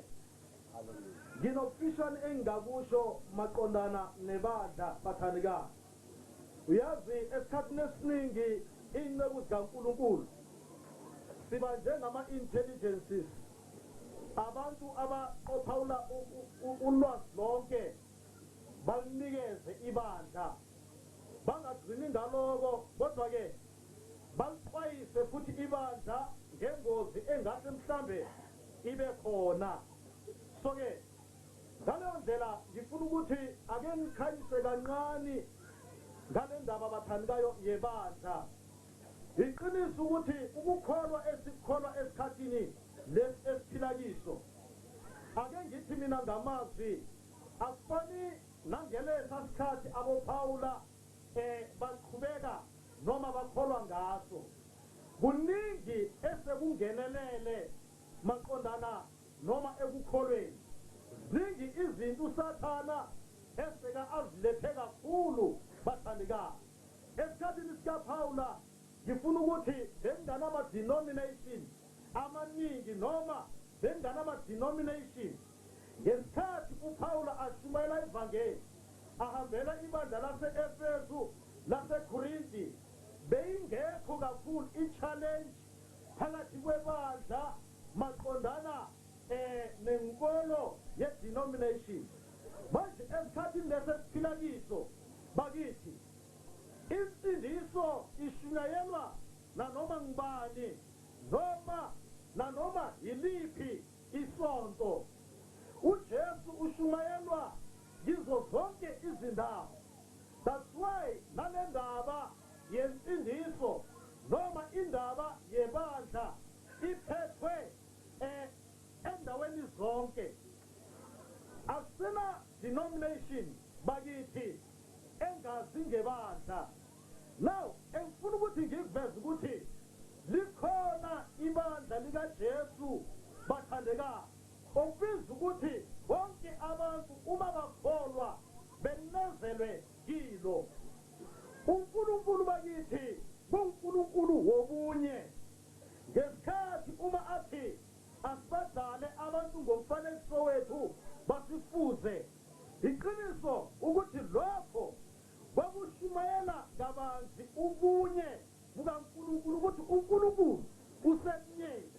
S1: nginokufishane engingakusho maqondana nebandla bathandekayo. Uyazi esikhathini esiningi inceku zikaNkulunkulu siba njengama-intelligences, abantu abaqophawula ulwazi lonke balunikeze ibandla bangagcini ngaloko kodwa-ke balixwayise futhi ibandla ngengozi engase mhlambe ibe khona. So-ke ngaleyo ndlela ngifuna ukuthi ake ngikhanyise kancane ngale ndaba bathandekayo yebandla. Iqiniso ukuthi ukukholwa esikholwa esikhathini lesi esiphila kiso, ake ngithi mina ngamazwi akufani nangelesa sikhathi aboPawula baqhubeka noma bakholwa ngaso. Kuningi esekungenelele maqondana noma ekukholweni. Ziningi izinto uSathana eseka azilethe kakhulu bathandekayo. Esikhathini sikaPawula ngifuna ukuthi benganama-denomination amaningi noma benganama-denomination ngesikhathi uPawula ashumayela ivangeli ahambela ibandla lase-Efesu laseKorinti beyingekho kakhulu i-challenge phakathi kwebandla maqondana nenkolo ye-denomination. Manje esikhathini lesesiphila kiso bakithi insindiso ishunyayelwa nanoma ngubani nanoma yiliphi isonto. uJesu ushumayelwa yizo zonke izindawo. That's why nale ndaba yensindiso noma indaba yebandla iphethwe endaweni zonke. Asina denomination bakithi engazi ngebandla. Now engifuna ukuthi ngiveze ukuthi likhona ibandla likaJesu bathandekayo okubiza ukuthi bonke abantu uma bakholwa benezelwe kilo. uNkulunkulu bakithi uNkulunkulu wobunye. Ngesikhathi uma athi asibadale abantu ngomfanekiso wethu basifuze, iqiniso ukuthi lokho kwakushumayela kabanzi ubunye bukaNkulunkulu ukuthi uNkulunkulu usemnyeni.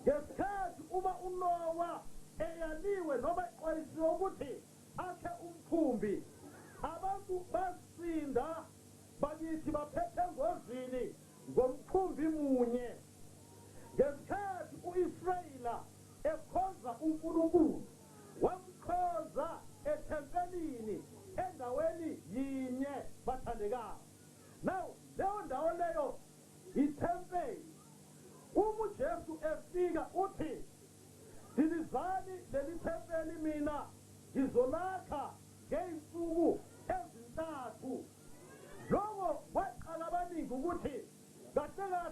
S1: Ngesikhathi uma uNowa eyaliwe noma exwayisiwe ukuthi akhe umkhumbi, abantu basinda bakithi baphethe engozini ngomkhumbi munye. Ngesikhathi u-Israyela ekhonza uNkulunkulu wamkhonza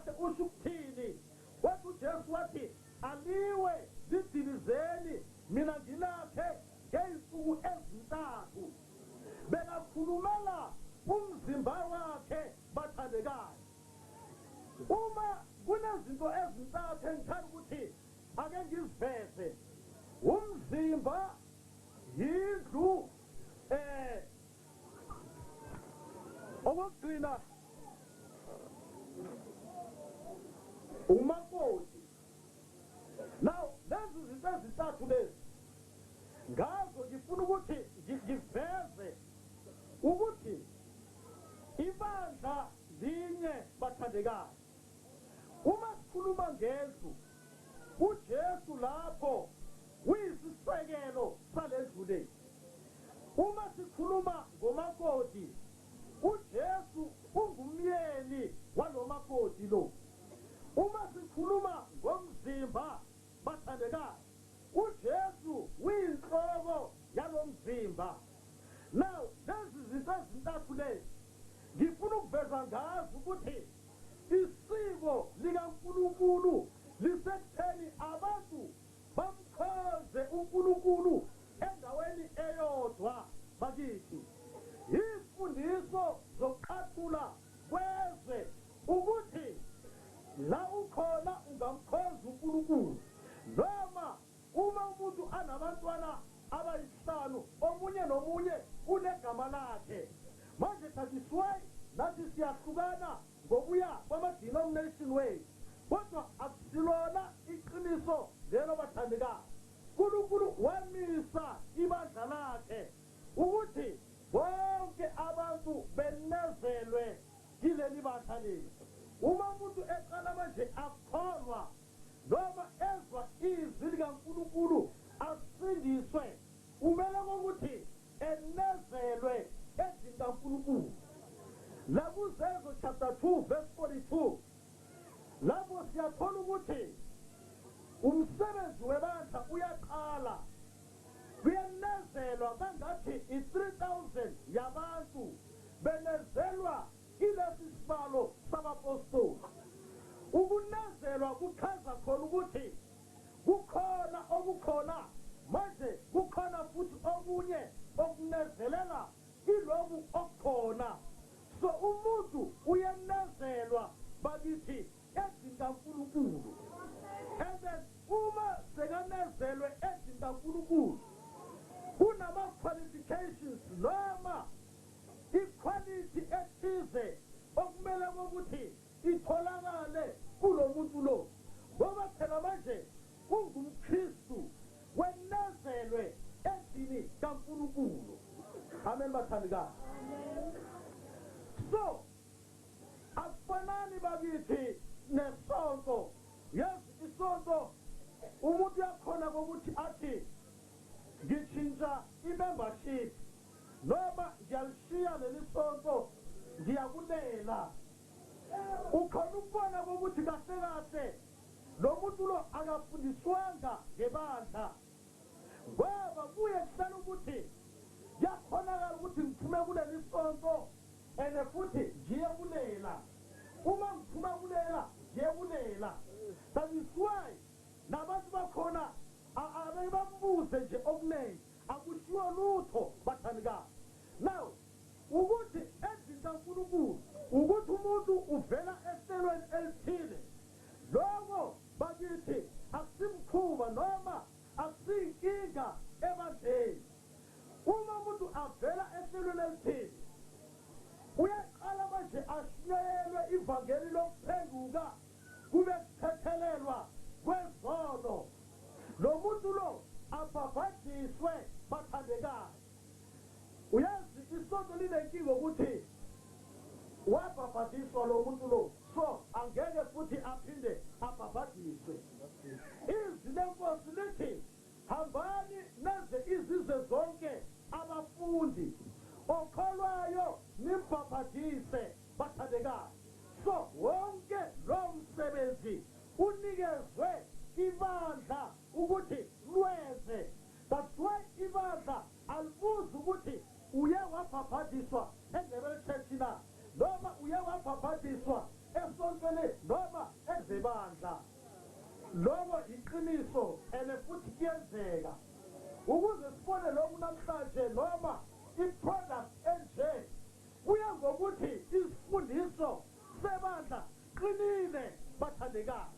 S1: kahle usho ukuthini wathi uJesu wathi aliwe lidilizeni mina ngilaphe ngey'nsuku ezintathu bekakhulumela umzimba wakhe bathandekayo. Uma kunezinto ezintathu engithanda ukuthi ake ngiziveze umzimba yindlu okugcina umakoti. Now lezi zinto ezintathu lezi ngazo ngifuna ukuthi ngiveze ukuthi ibandla linye bathandekayo. Uma sikhuluma ngendlu uJesu lapho uyisisekelo salendlu le. Uma sikhuluma ngomakoti uJesu ungumyeni walomakoti lo. Uma sikhuluma ngomzimba bathandekayo uJesu uyinhloko yalomzimba. Now lezi zinto ezintathu lezi ngifuna ukuveza ngazo ukuthi isiko likaNkulunkulu lisekutheni abantu bamkhoze uNkulunkulu endaweni eyodwa bakithi. Imfundiso zokuqathula kwezwe ukuthi la ukhona ungamkhoza uNkulunkulu noma uma umuntu anabantwana abayisihlanu omunye nomunye unegama lakhe. Manje thathiswe nathi siyahlukana ngokuya kwama-denomination wethu kodwa akusilona iqiniso lelo bathandekayo. uNkulunkulu wamisa ibandla lakhe ukuthi bonke abantu benezelwe yileli bandla leli. Uma umuntu eqala manje akholwa noma ezwa izwi likaNkulunkulu asindiswe umele kokuthi enezelwe ezwini kaNkulunkulu. LakuZezo chapter 2 verse 42 lapho siyathola ukuthi umsebenzi webandla uyaqala kuyenezelwa kangathi i-3,000 yabantu benezelwa ilesi sibalo sabapostoli. Ukunezelwa kuchaza khona ukuthi kukhona okukhona manje kukhona futhi okunye okunezelela iloku okukhona. So umuntu uyenezelwa bakithi ezwini kaNkulunkulu. And then uma sekanezelwe ezwini kaNkulunkulu kunama-qualifications noma iquality ethize okumele kokuthi itholakale kulo muntu lo. Ngoba phela manje ungumKristu wenezelwe ezwini kaNkulunkulu. Amen bathandekayo. So akufanani bakithi nesonto. Yes, isonto umuntu yakhona kokuthi athi ngitshintsha i-membership noma ngiyalishiya leli sonto ngiyakulela. Ukhona ukubona kokuthi kahle kahle lo muntu lo akafundiswanga ngebandla ngoba kuye kuhlala ukuthi yakhonakala ukuthi ngiphume kuleli sonto and futhi ngiye kulela. Uma ngiphuma kulela ngiye kulela. That is why nabantu bakhona abembuze nje okuningi akushiwo lutho bathandekayo. Now ukuthi ezwini kaNkulunkulu ukuthi umuntu uvela ehlelweni elithile lokho bakithi akusimkhuba noma akusiyinkinga ebandleni. Uma umuntu avela ehlelweni elithile uyaqala manje ashunyayelwe ivangeli lokuphenduka kube kuthethelelwa kwezono. Lo muntu lo abhabhadiswe bathandekayo. Uyazi isonto linenkinga ukuthi wabhabhadiswa lo muntu lo so angeke futhi aphinde abhabhadiswe. Izwi lenkosi lithi hambani neze izizwe zonke abafundi okholwayo nimbhabhadise bathandekayo. So wonke lo msebenzi unikezwe ibandla ukuthi lwenze. That's why ibandla alibuzi ukuthi uye wabhabhadiswa eNdebele Church na noma uye wabhabhadiswa eSonto emasonweni noma ezebandla. Lokho iqiniso ene futhi kuyenzeka. Ukuze sibone lokhu namhlanje noma i-product enje kuya ngokuthi isifundiso sebandla qinile bathandekayo.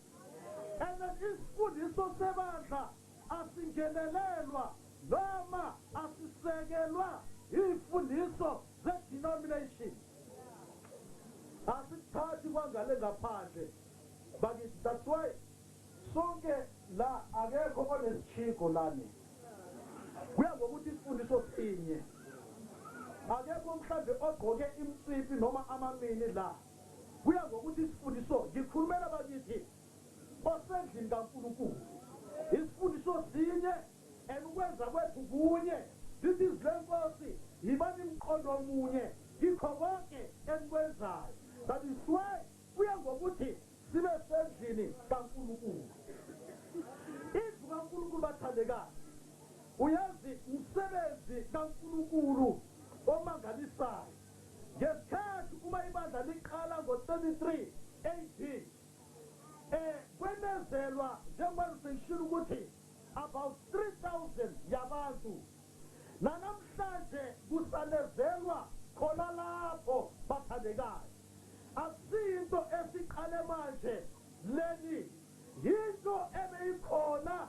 S1: And isifundiso sebandla asingenelelwa noma asisekelwa izifundiso ze-denomination. Asithathi kwangale ngaphandle. But that's why sonke la akekho onesishiko lani. Kuya ngokuthi isifundiso sinye. Akekho mhlambe ogqoke imcipi noma amamini la. Kuya ngokuthi isifundiso ngikhulumela bakithi osendlini kaNkulunkulu. Isifundiso sinye ukwenza kwethu kunye. This is lenkosi yibani imqondo omunye yikho konke enikwenzayo. That is why kuya ngokuthi sibe sendlini kaNkulunkulu. Indlu kaNkulunkulu bathandekayo. Uyazi umsebenzi kaNkulunkulu omangalisayo. Ngesikhathi uma ibandla liqala ngo-33 AD kwenezelwa njengoba sishilo ukuthi about 3,000 yabantu. Namhlanje kusanezelwa khona lapho bathandekayo. Asinto esiqale manje leni yinto ebeyikhona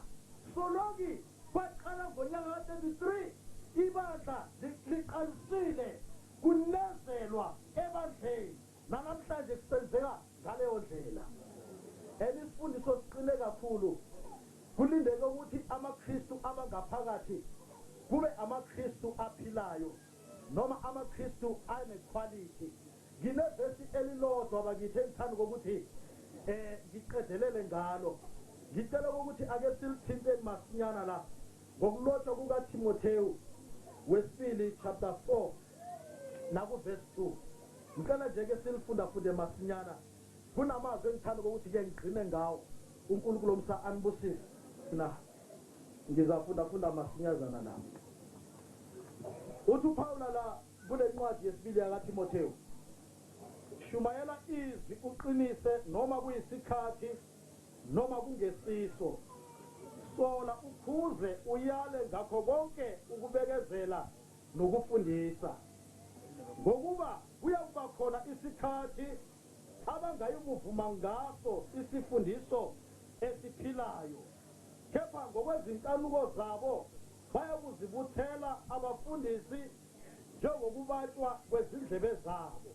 S1: soloki kwaqala ngonyaka ka-33 ibandla liqalisile kunezelwa ebandleni. Namhlanje kusenzeka ngaleyo ndlela. Isifundiso siqine kakhulu. Kulindeke ukuthi amaKristu abangaphakathi kube amaKristu aphilayo noma amaKristu anequality. Nginevesi elilodwa bakithi engithanda ukuthi ngiqedelele ngalo. Ngicela ukuthi ake silithinte masinyana la ngokulotshwa kukaTimotheyu wesibili chapter 4 naku verse 2. Ngicela nje ke silifundafunde masinyana. Kunamazwi engithanda ukuthi ke ngigcine ngawo. uNkulunkulu omsa anibusise. Na ngizafunda masinyazana la. Uthi uPaula la kule ncwadi yesibili yakaTimotheyu. Shumayela izwi uqinise noma kuyisikhathi noma kungesiso. Sola ukhuze uyale ngakho konke ukubekezela nokufundisa. Ngokuba kuyakuba khona isikhathi abangayikuvuma ngaso isifundiso esiphilayo. Kepha ngokwezinkanuko zabo bayakuzibuthela abafundisi njengokubatshwa kwezindlebe zabo.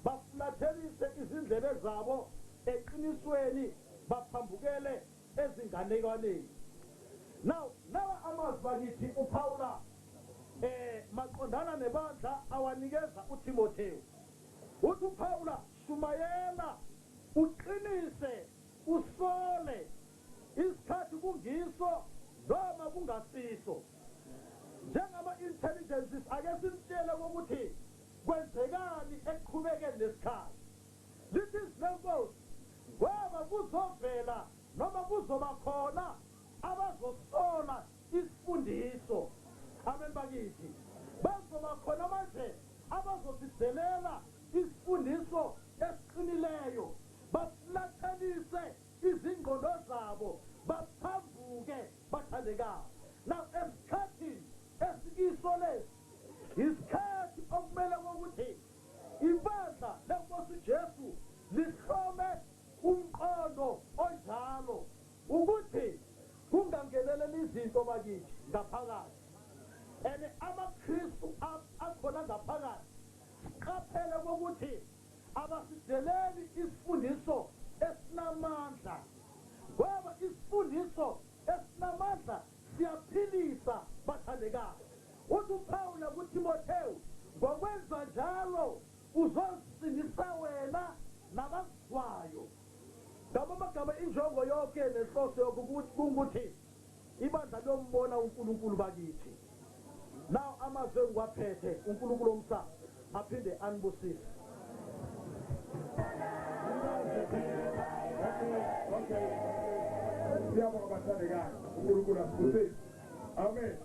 S1: Bafulathelise izindlebe zabo eqinisweni baphambukele ezinganekwaneni. Now amazwi bakithi uPaula maqondana nebandla awanikeza uTimotheyu. Uthi uPaula shumayela uqinise usole isikhathi kungiso noma kungasiso. Njengama intelligences ake simtshele ukuthi kwenzekani ekuqhubekeni lesikhathi. This is levels ngoba kuzovela noma kuzoba khona abazosola isifundiso. Amen bakithi. Bazoba khona manje abazosidelela isifundiso esiqinileyo. Baflathanise izingqondo zabo baphambuke bathandekayo. Now esikhathini esikiso lesi isikhathi okumele ukuthi ibandla lenkosi Jesu lihlome umqondo onjalo ukuthi kungangeneleli izinto bakithi ngaphakathi. AmaKristu akhona ngaphakathi qaphele ukuthi abasideleli isifundiso esinamandla. Ngoba isifundiso esinamandla siyaphilisa bathandekayo. Uthi uPaula kuTimotheyu ngokwenza njalo uzosindisa wena nabazwayo. Ngabo magama injongo yonke nenhloso yokuthi ibandla lombona uNkulunkulu bakithi. Now amazwi engiwaphethe uNkulunkulu omsa aphinde anibusise.
S4: Siyabonga bathandekayo. uNkulunkulu asibusise. Amen.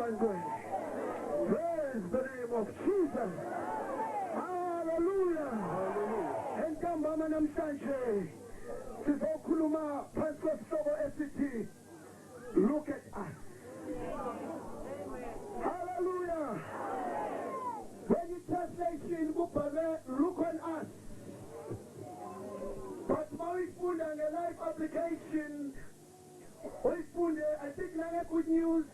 S1: Praise the name of Jesus. Hallelujah. Entambama namhlanje sizokhuluma phansi kwesihloko esithi look at us. Hallelujah. When you translation kubhalwe look on us. But mawifunda nge-life application uyifunde I think good news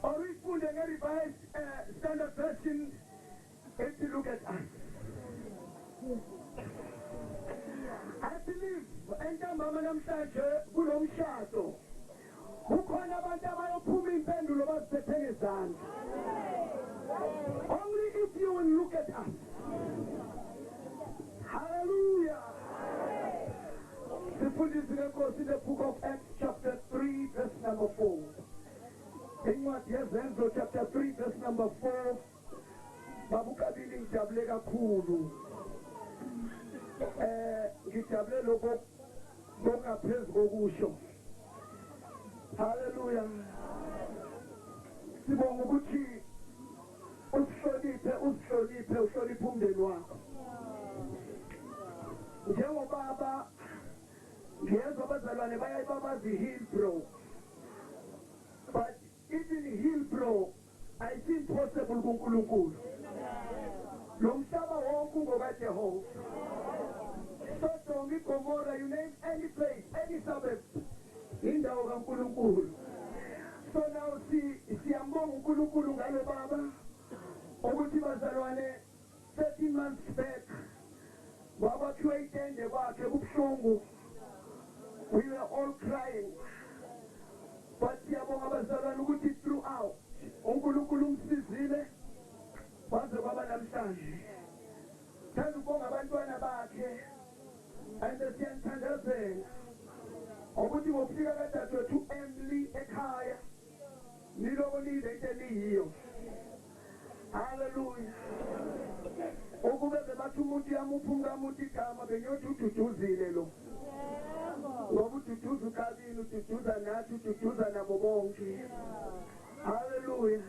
S1: or uyifunde nge-revised standard version if you look at us. I believe entambama namhlanje kulomshado kukhona abantu abayophuma impendulo baziphethe ngezandla. Only if you will look at us. Hallelujah. Sifundisi lenkosi in the book of Acts chapter 3 verse number 4. Incwadi yezenzo chapter 3 verse number 4. Babukabili ngijabule kakhulu. Ngijabule lokho ngaphezu kokusho. Hallelujah. Sibonga ukuthi usihloniphe umndeni wakho. Njengobaba ngiyezwa abazalwane bayayibabazi Hillbrow. But even Hillbrow ayisithi possible kuNkulunkulu. Lo mhlaba wonke ungokaJehova. Sodom, Gomorrah, you name any place, any suburb, indawo kaNkulunkulu. So now siyambonga uNkulunkulu ngalo baba ukuthi bazalwane 13 months back wabakhiwe itende kwakhe kubuhlungu. We were all crying. But siyabonga bazalwane ukuthi throughout uNkulunkulu umsizile waze kwaba namhlanje. Thanda ukubonga abantwana bakhe and siyamthandazela ukuthi ngofika kadadewethu Emily ekhaya niloko nile into eliyiyo. Hallelujah. Ukube bebathi umuntu yamupha umkamuntu igama benyothi ududuzile lo. Ngoba ududuza ukabini, ududuza nathi, ududuza nabo bonke. Hallelujah.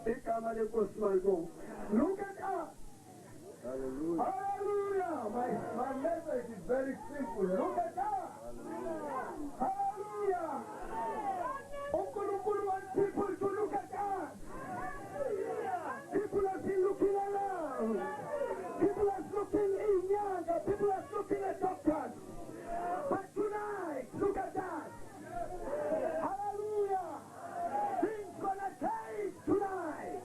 S1: Igama lenkosi malibonga. Look at us.
S4: Hallelujah.
S1: Hallelujah. My message is very simple. Look at us. Hallelujah. Unkulunkulu wants people to look at us. People are still looking around. People are looking in younger. People are looking at doctors. But tonight, look at us. Hallelujah. Things gonna change tonight.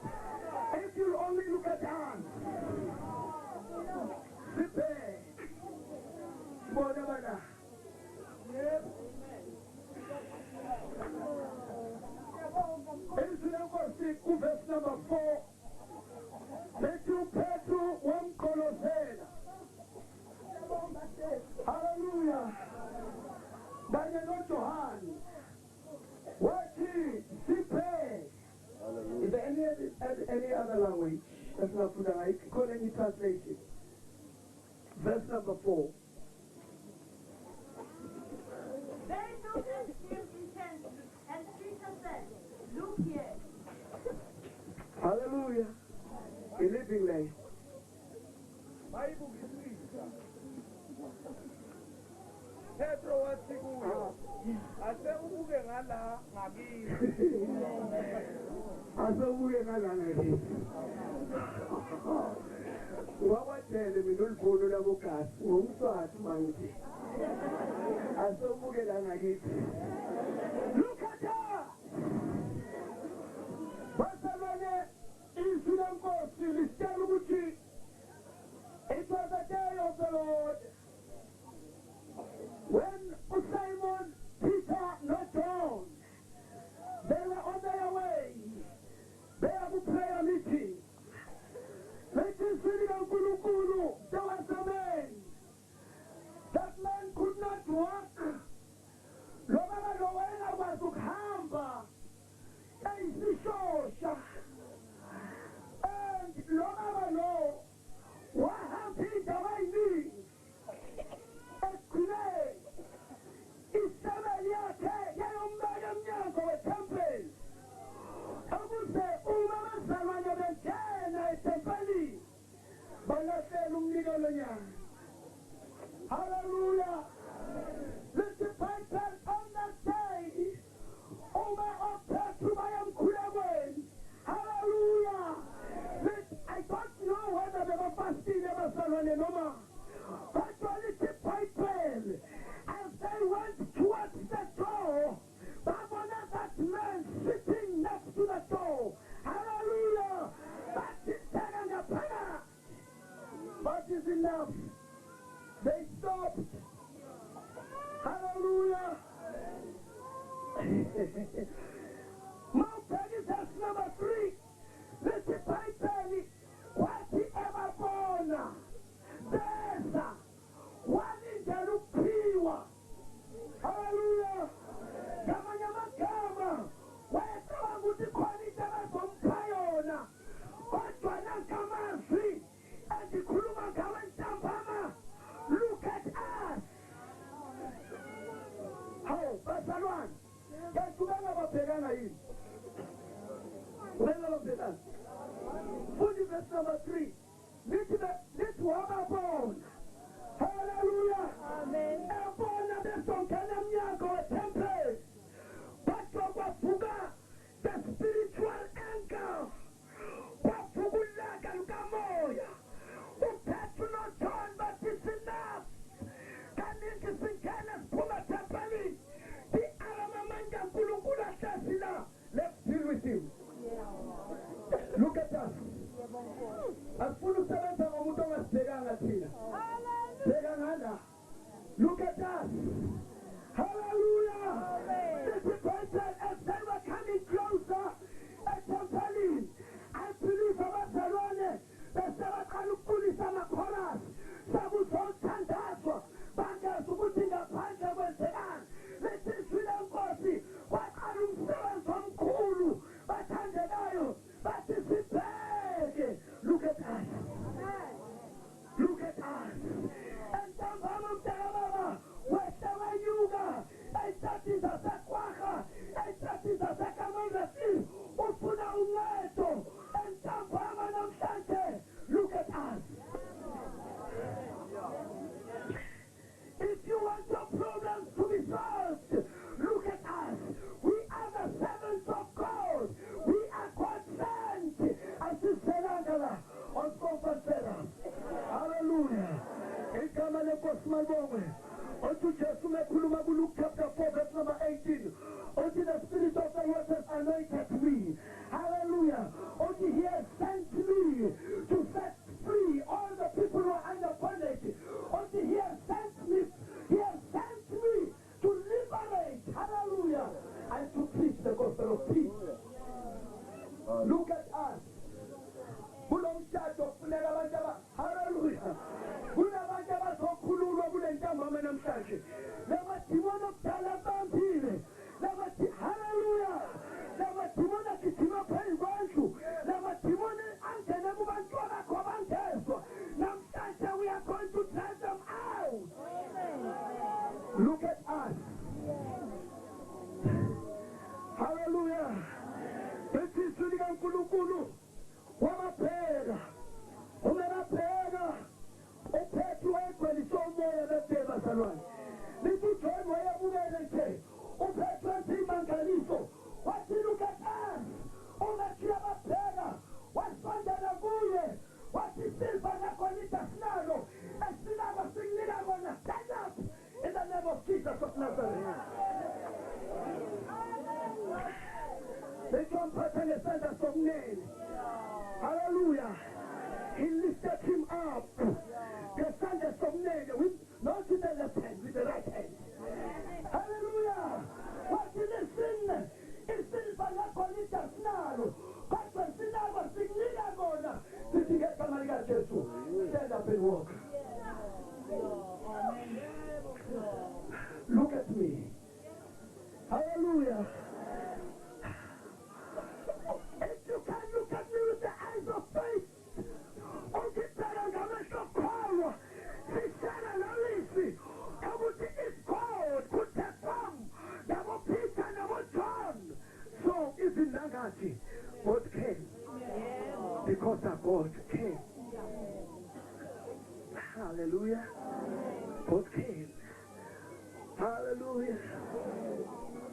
S1: If you'll only look at us. Prepare. Bonabana. Yep. Verse number 4. Petru Wamkolosena. Hallelujah. Daniel Johan. Wati Sipe. Is there any other language? That's not food. I call any translation. Verse number 4.
S2: They looked at him intently, and Peter said, "Look here."
S1: Hallelujah. A living life.
S4: Petro wathi kuyo ase ubuke ngala ngakini.
S1: Asobuke ngala ngakini. Wabatshele mina ulibhono labogasi ngomswathi mangithi. Asobuke la ngakithi. Look at her. Basalwane izwi lenkosi lisitshela ukuthi it was the day of the Lord when Simon, Peter, not John, they were on their way. They have a prayer meeting. Let us see Nkulunkulu. There was a man. That man could not walk. Lobaba lowena wazukuhamba. Eyisishosha. And lo Ngiyacela umnikelo nyanga. Hallelujah. Let the Bible on that day. Uma ophethu bayamkhula kweni. Hallelujah. I don't know whether they were fasting ebasalwane noma. But let the Bible, as they went towards the door, babona that man sitting next to the door. Hallelujah. That is Terangapana. But is enough. They stopped. Hallelujah. Mount Pegasus number 3. Let the Bible, whatever born, there's one in Jalupiwa. Hallelujah. Gamanyama, where the would the quality from Payona, but Kamazi, and the Kuruma Kawan. Look at us. How? Basalwan. Get to the Pegana in. Food verse number 3. This water born. Hallelujah. Amen. Born of the son Kanamyago temple. But Fuga, the spiritual anchor. Wafugulaga Gamoya. Who had to not turn, but it's enough. Kaninki Sinkanas Puma Tapali. The Aramamanga Kulukula Shasila. Let's deal with him. Look at us. Afunu Sabata Omutonga Seganga Tina. Seganga. Look at us. Hallelujah. This is as they were coming closer at Tampali. I believe about Sarone. The Savakanukuli Samakoras. Sabu Tandaswa. Banga Subutinga Panja Wesegan. Let this Sweden Bossy. What are you saying from Kulu? But Tandegayo. But this is bad. Look at us. Look at us. And Tambamu Tamama. Westama Yuga. And that is a Sakwaha. And that is a Sakamangasi. Upuna Uneto. And Tampama Namsante. Look at us. If you want your problems to be solved, look at us. We are the servants of God. We are concerned. As you said, Angela, on Confessera. Hallelujah. In Kamane Kosmabonwe. Unto Jesume Kulumabulu chapter 4, verse number 18. Unto the Spirit of the Lord has anointed me. Hallelujah. Unto He has sent me to set free all the people who are under bondage. Unto He has sent me. He has sent me to liberate. Hallelujah. And to preach the gospel of peace. Look at us. Hallelujah. We are going to drive them out. Look at us. Hallelujah. This is Suligan Kulukulu. Wamapega. Umapega. Opetu ekweli somoya beteba salwan. Nitucho moya buneleke. Opetu antimangaliso. What you look at us? Umachia mapega. Wasonda na guye. Wasisilva na konita snaro. Esina wasingira wana. Stand up in the name of Jesus of Nazareth. They don't put any sentence of name. Hallelujah. He lifted him up. The sentence of name. Not with the left hand, with the right hand. Hallelujah. What did they sin? It's still Balakonita Snaro. But when Sina was singing Agona, did you get Kamariga Jesu? Stand up and walk. Look at me. Hallelujah. If you can look at me with the eyes of faith, so even Nagachi, God came. Because of God came. Hallelujah. God came. Hallelujah.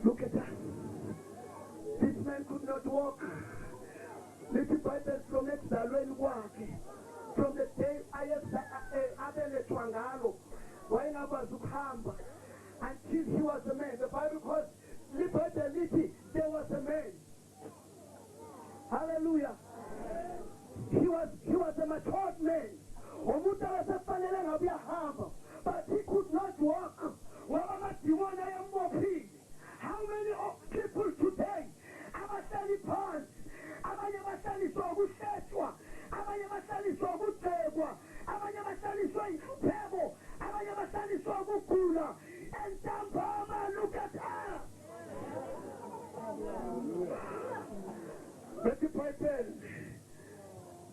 S1: Look at that. This man could not walk. Little Bible from ekuzalweni kwakhe, from the day abelethwa ngalo wayengakwazi ukuhamba until he was a man. The Bible calls liberty, there was a man. Hallelujah. He was a matured man. Umuntu wasefanele ngabe uyahamba, but he could not walk. Ngoba amadimoni ayembophile. How many of people today abahlali phansi, abanye bahlaliswa ukusheshwa, abanye bahlaliswa ukugcekwa, abanye bahlaliswa inhlupheko, abanye bahlaliswa ukugula. Entambama, look at her. Let the Bible.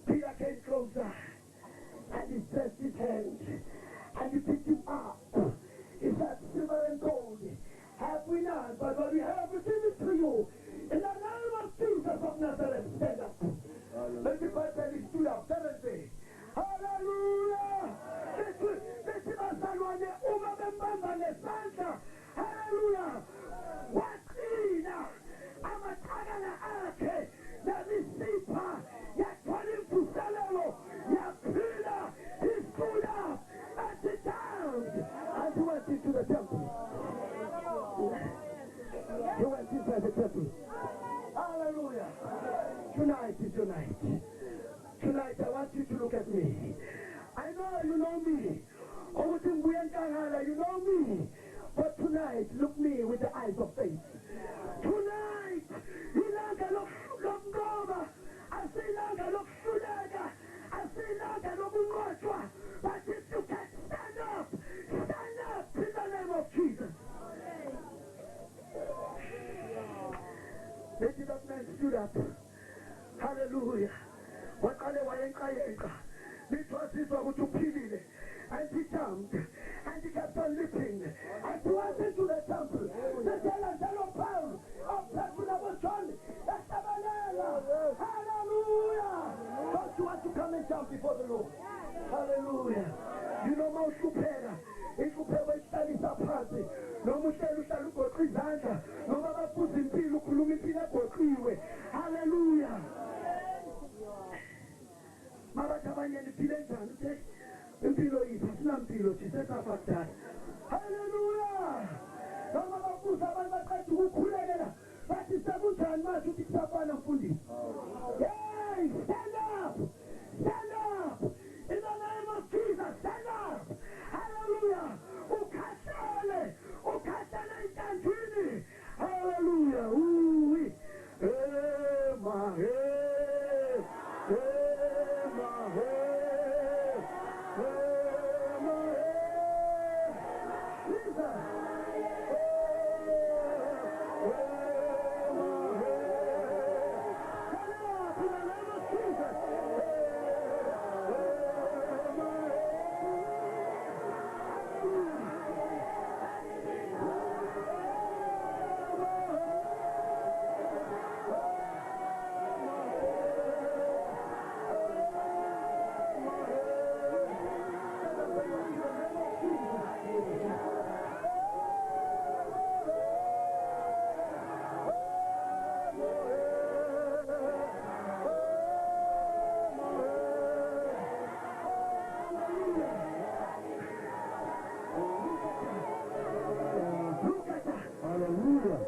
S1: Peter came closer and he stretched his hand and he picked him up. He said, silver and gold have we none, but what we have, we give it to you. In the name of Jesus of Nazareth, stand up. Let the Bible stood up, didn't they? Hallelujah! Hallelujah! Wathina amathakala akhe namisipha yathwala imvuselelo yaphila. He stood up and sat down and he went into the temple. He went inside the temple. Hallelujah! Tonight is your night. Tonight I want you to look at me. I know you know me. You know me. But tonight, look me with the eyes of faith. Tonight, ilanga lokugoba, asilanga lokuhluleka, asilanga lokunqotshwa. But if you can stand up in the name of Jesus. Let that man stood up. Hallelujah. Waqale wayenqayenqa. Lithwasiswa ukuthi uphilile. And he jumped, and he kept on leaping, and he went into the temple. The yellow pound of President John. Hallelujah! Don't you want to come and jump before the Lord? Hallelujah! You know Mount Supera. Isupera istalisa phansi. Noma uhlala ugoqa izandla. Noma bafuza impilo ukhuluma impilo egoqiwe. Hallelujah! Marathi abanye niphile njani? Impilo yiphi sinampilo sisesafa kudala. Hallelujah! Noma babuza abantu baqeda ukukhulekela bathi sekunjani manje uthi kusafana mfundisi. Hey, stand up! Stand up! In the name of Jesus, stand up! Hallelujah! Ukhahlele entandlweni. Hallelujah! Uwi. My head. My head. Look at us. Hallelujah.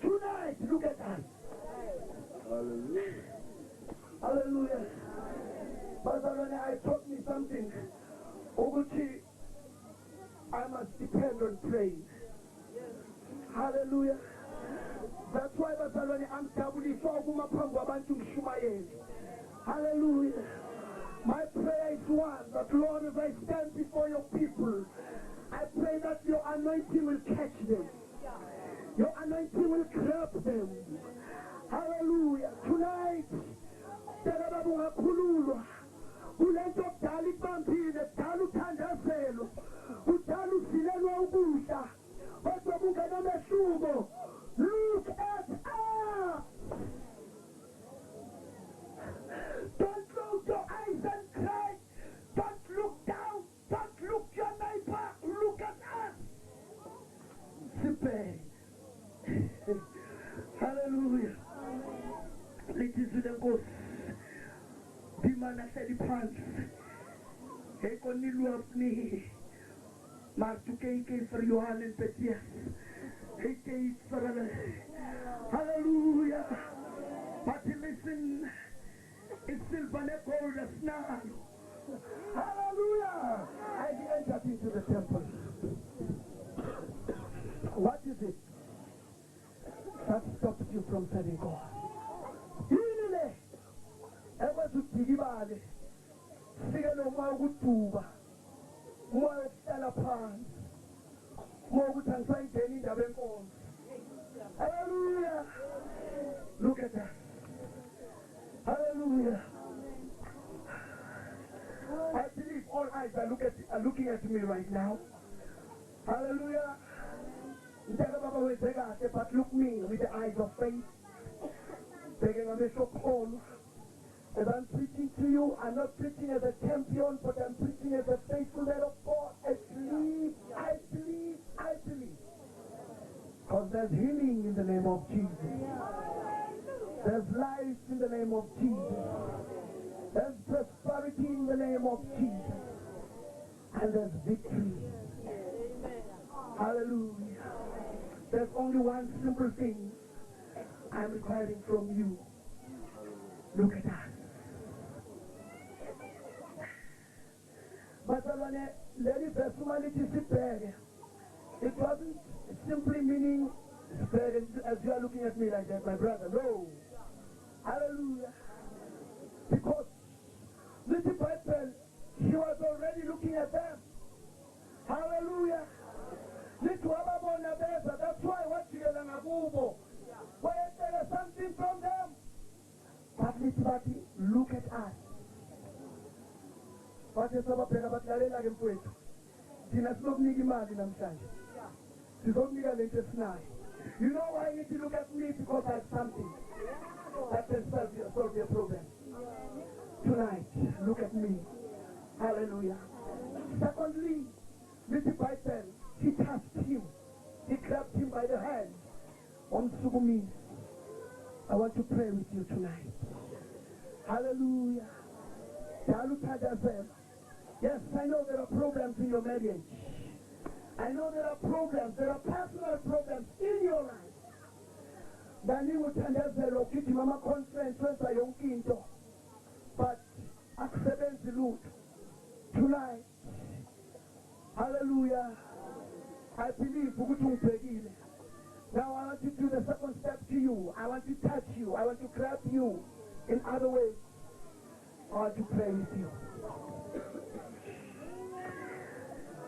S1: Tonight, look at us. Hallelujah. Hallelujah. Pastor, I taught me something. Oguchi, I must depend on praying. Hallelujah. That's why Barcelona I'm doubly for Hallelujah. My prayer is one, that Lord, as I stand before your people, I pray that your anointing will catch them. Your anointing will grab them. Hallelujah. Tonight, Baba ungakhululwa. Kulento okudala ibambile, kudala uthandazelo, kudala usilelwa ukudla. Kodwa kungenamehluko. Look at us. Don't close your eyes and cry. Don't look down. Don't look your neighbor. Look at us. Siphe. Hallelujah. Lithi zile Nkosi. Dimana hleli phansi. Ekonilwa ni. Matuke ike for Johan and Petias. Ike for hallelujah. But listen. It's silver and gold as now. Hallelujah. I entered into the temple. What is it that stops you from serving God? Yini ekwazudikibale sike noma ukuduba moya ukuhlala phansi moya ukuthi angisayingeni indaba enkonzo. Hallelujah. Look at that. Hallelujah. I believe all eyes are looking at me right now. Hallelujah. But look me with the eyes of faith. As I'm preaching to you, I'm not preaching as a champion, but I'm preaching as a faithful man of God. I believe. Because there's healing in the name of Jesus. There's life in the name of Jesus. There's prosperity in the name of Jesus. And there's victory. Hallelujah. There's only one simple thing I'm requiring from you. Look at us. But it wasn't simply meaning as you are looking at me like that, my brother. No. Hallelujah. Because little Bible, she was already looking at them. Hallelujah. That's why what you are where there is something from them. But look at us. What is our prayer about Galela and Poet? Tina Smoke Nigi Mali Namshan. You know why you need to look at me? Because I have something that can solve your problem. Tonight, look at me. Hallelujah. Secondly, little Bible, he touched him. He grabbed him by the hand. On Sugumi, I want to pray with you tonight. Hallelujah. Yes, I know there are problems in your marriage. I know there are problems, there are personal problems in your life. Dani uthandazelo kithi mama conference wenza yonke into. But akusebenzi lutho. Tonight, hallelujah, I believe ukuthi ungibhekile. Now I want to do the second step to you. I want to touch you. I want to grab you in other ways. I want to pray with you.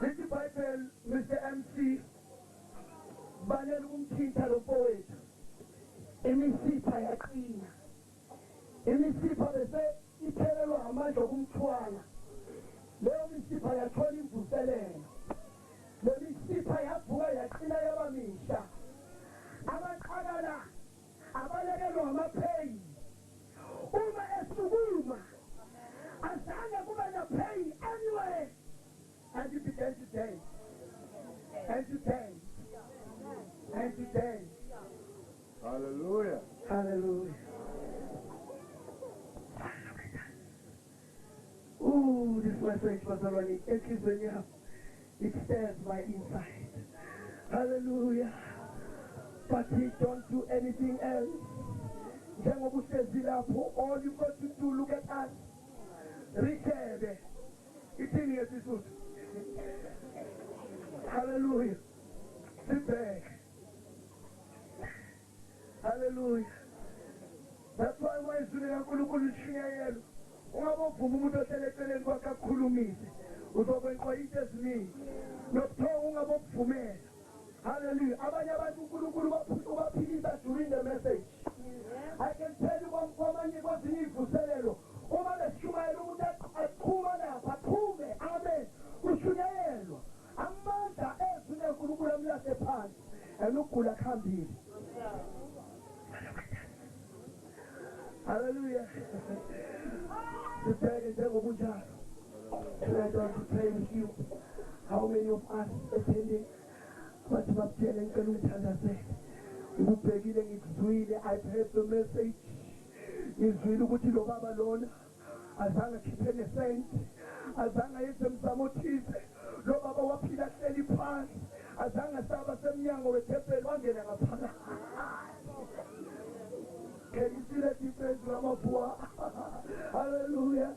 S1: Little Bible, Mr. MC, Banel umthinta lo mfowethu. Imisipha yaqina. Imisipha bese ithelelwa amandla okumthwala. Leyo misipha yathola imvuselelo. Le misipha yavuka yaqina yabamisha. Abaqala abalekelwa amapain. Uma esukuma azange kuba na pain anyway. And you begin to dance. And you dance. And you dance.
S4: Hallelujah.
S1: Hallelujah. Ooh, this message, Pastor Ronnie, it stirs my inside. Hallelujah. But he don't do anything else. All you got to do, look at us. Richard, it's in here, Jesus. Hallelujah. Sit back. Hallelujah. That's why when you are ungabovuma umuntu oseleceleni kwakhe akhulumise uzokwenqwa into eziningi nokuthiwa ungabokuvumela Hallelujah. Abanye abantu uNkulunkulu ubaphilisa during the message. I can tell you kwamanye kwezinye ivuselelo uma leshumayela umuntu aqhuma lapha aphume. Amen. Kushunyayelwa amandla ezwi leNkulunkulu amlahle phansi enugula khambili. Hallelujah. Sibheke njengobunjalo. Tonight I want to pray with you. How many of us attending? Bathi bakutshele ngicela ungithandazele. Ngikubhekile ngikuzwile. I've heard the message. Ngizwile ukuthi lo baba lona azange akhiphe nesent. Azange yenze mzamo othize. Lo baba waphila hleli phansi. Azange asaba semnyango wethempeli wangena ngaphakathi. Can you see the difference, Ramapua? Hallelujah.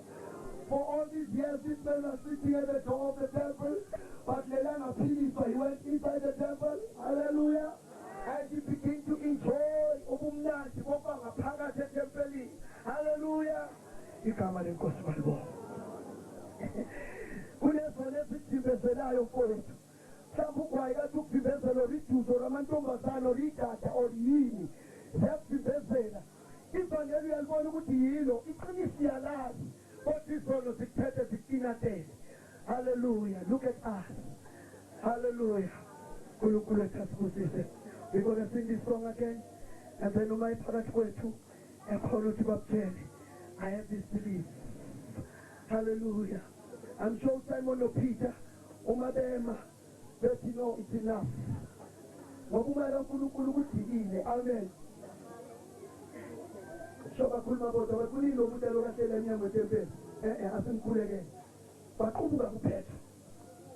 S1: For all these years, this man was sitting at the door of the temple, but Lelana finished, so he went inside the temple. Hallelujah. And he began to enjoy ubumnandi bokubanga phakathi etempelini. Hallelujah. Igama lenkosi malibonga. Kunezo nesithibezelayo mfowethu. Mhlawumbe ugwayi kade ukubhibezela liduzo lamantombazane olidada oliyini. Siyakubhibezela. Ivangeli uyalibona ukuthi yilo iqiniso yalazi. Kodwa izono zikuthethe zikinatele. Hallelujah. Look at us. Hallelujah. UNkulunkulu ethasibusise. We're going to sing this song again. And then uma iphakathi kwethu ekhona ukuthi bakutshele. I have this belief. Hallelujah. I'm sure Simon or Peter uma bema bethi no, it's enough. Ngoba umela uNkulunkulu ukudikile. Amen. Shoba khuluma bodwa bakulile umuntu lokahlela enyama etempeni. Asimkhuleke. Baqhubuka kuphetha.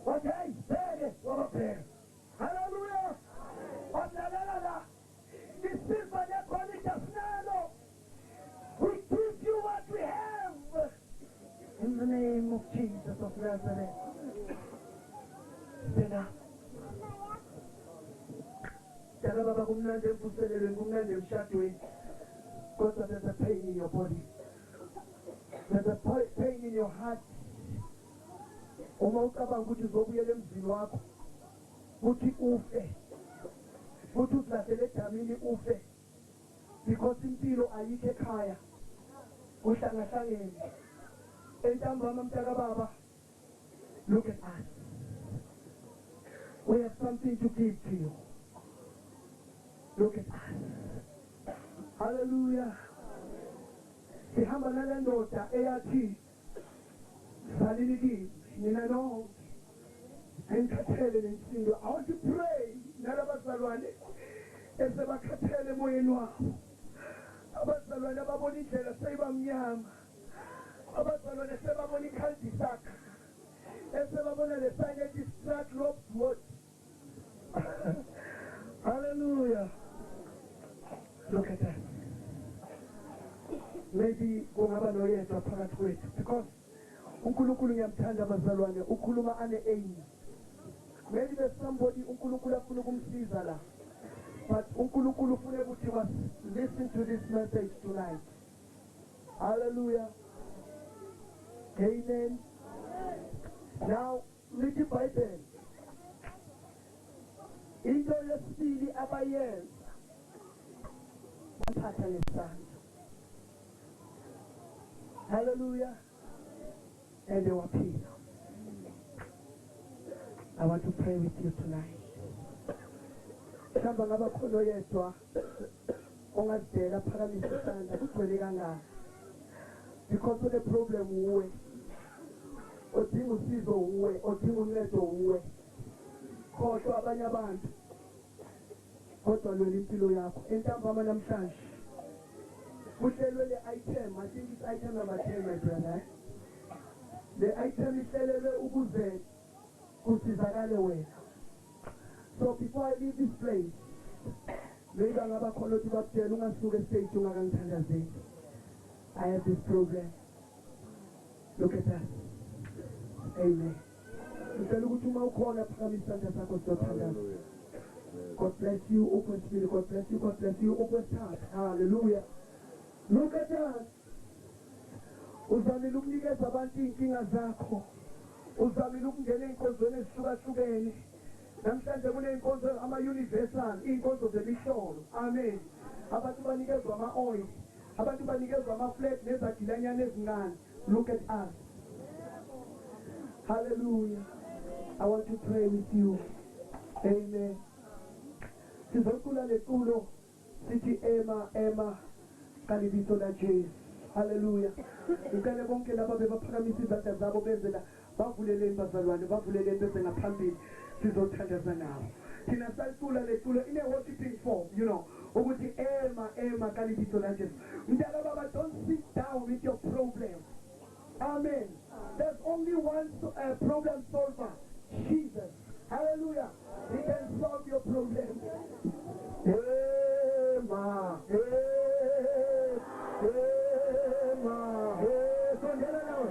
S1: Wathi hey, bheke wabapheka. Hallelujah. Walalela la. Isilva lekhona idasinalo. We give you what we have. In the name of Jesus of Nazareth. Stand up. Tell baba kumnandi emvuselelweni kumnandi emshadweni. Because there's a pain in your body. There's a pain in your heart. Uma ucabanga ukuthi uzobuyela emzini wakho. Uthi ufe. Uthi usilahlele edamini ufe. Because impilo ayikho ekhaya. Uhlangahlangene. Entambama mntaka baba. Look at us. We have something to give to you. Look at us. Hallelujah. Sihamba nale ndoda eyathi saliliki nina no engikhathele lensindo. I want to pray nalabazalwane esebakhathele emoyeni wabo. Abazalwane ababona indlela seyibamnyama. Abazalwane sebabona ikhaldisaka. Esebabona lesanye ethi strat lobs what. Hallelujah. Look at that. Maybe kungaba noyedwa phakathi kwethu because uNkulunkulu ngiyamthanda abazalwane ukhuluma ane aim. Maybe there's somebody uNkulunkulu afuna ukumsiza la. But uNkulunkulu ufuna ukuthi was listen to this message tonight. Hallelujah. Amen. Now, lithi Bible. Into yesibili abayenza bathatha lesandla. Hallelujah. And they were peace. I want to pray with you tonight. Shamba ngaba khona yedwa ongazidela phakamisa isandla kugcwele kangaka. Because of the problem uwe. Odinga usizo uwe, odinga uncedo uwe. Khohlwa abanye abantu. Kodwa lo impilo yakho entambama namhlanje. Kuhlelwe le item, I think it's item number 10 my brother. The item ihlelelwe ukuze kusizakale wena. So before I leave this place, maybe ngaba khona ukuthi bakutshela ungasuka stage ungakangithandazeli. I have this program. Look at that. Amen. Ngicela ukuthi uma ukhona phambi isandla sakho siyothandaza. God bless you, open spirit, God bless you, God bless you, open heart. Hallelujah. Look at us. Uzamile ukunikeza abantu inkinga zakho. Uzamile ukungena enkonzweni ezihlukahlukene. namhlanje kuney'nkonzo ama-universal iy'nkonzo zemisholo amen abantu banikezwa ama-oil abantu banikezwa ama-flag nezagilanyana ezincane look at us hallelujah I want to pray with you amen sizocula leculo sithi ema kalibiso la Jesu hallelujah ngicela bonke laba bebaphakamisa izandla zabo benzela bavuleleni bazalwane bavuleleni bese ngaphambili sizothandaza nabo thina sayicula leculo in a worshiping form you know ukuthi ema kalibiso la Jesu mntaka baba don't sit down with your problem amen there's only one problem solver Jesus hallelujah he can solve your problem ema sondela nawe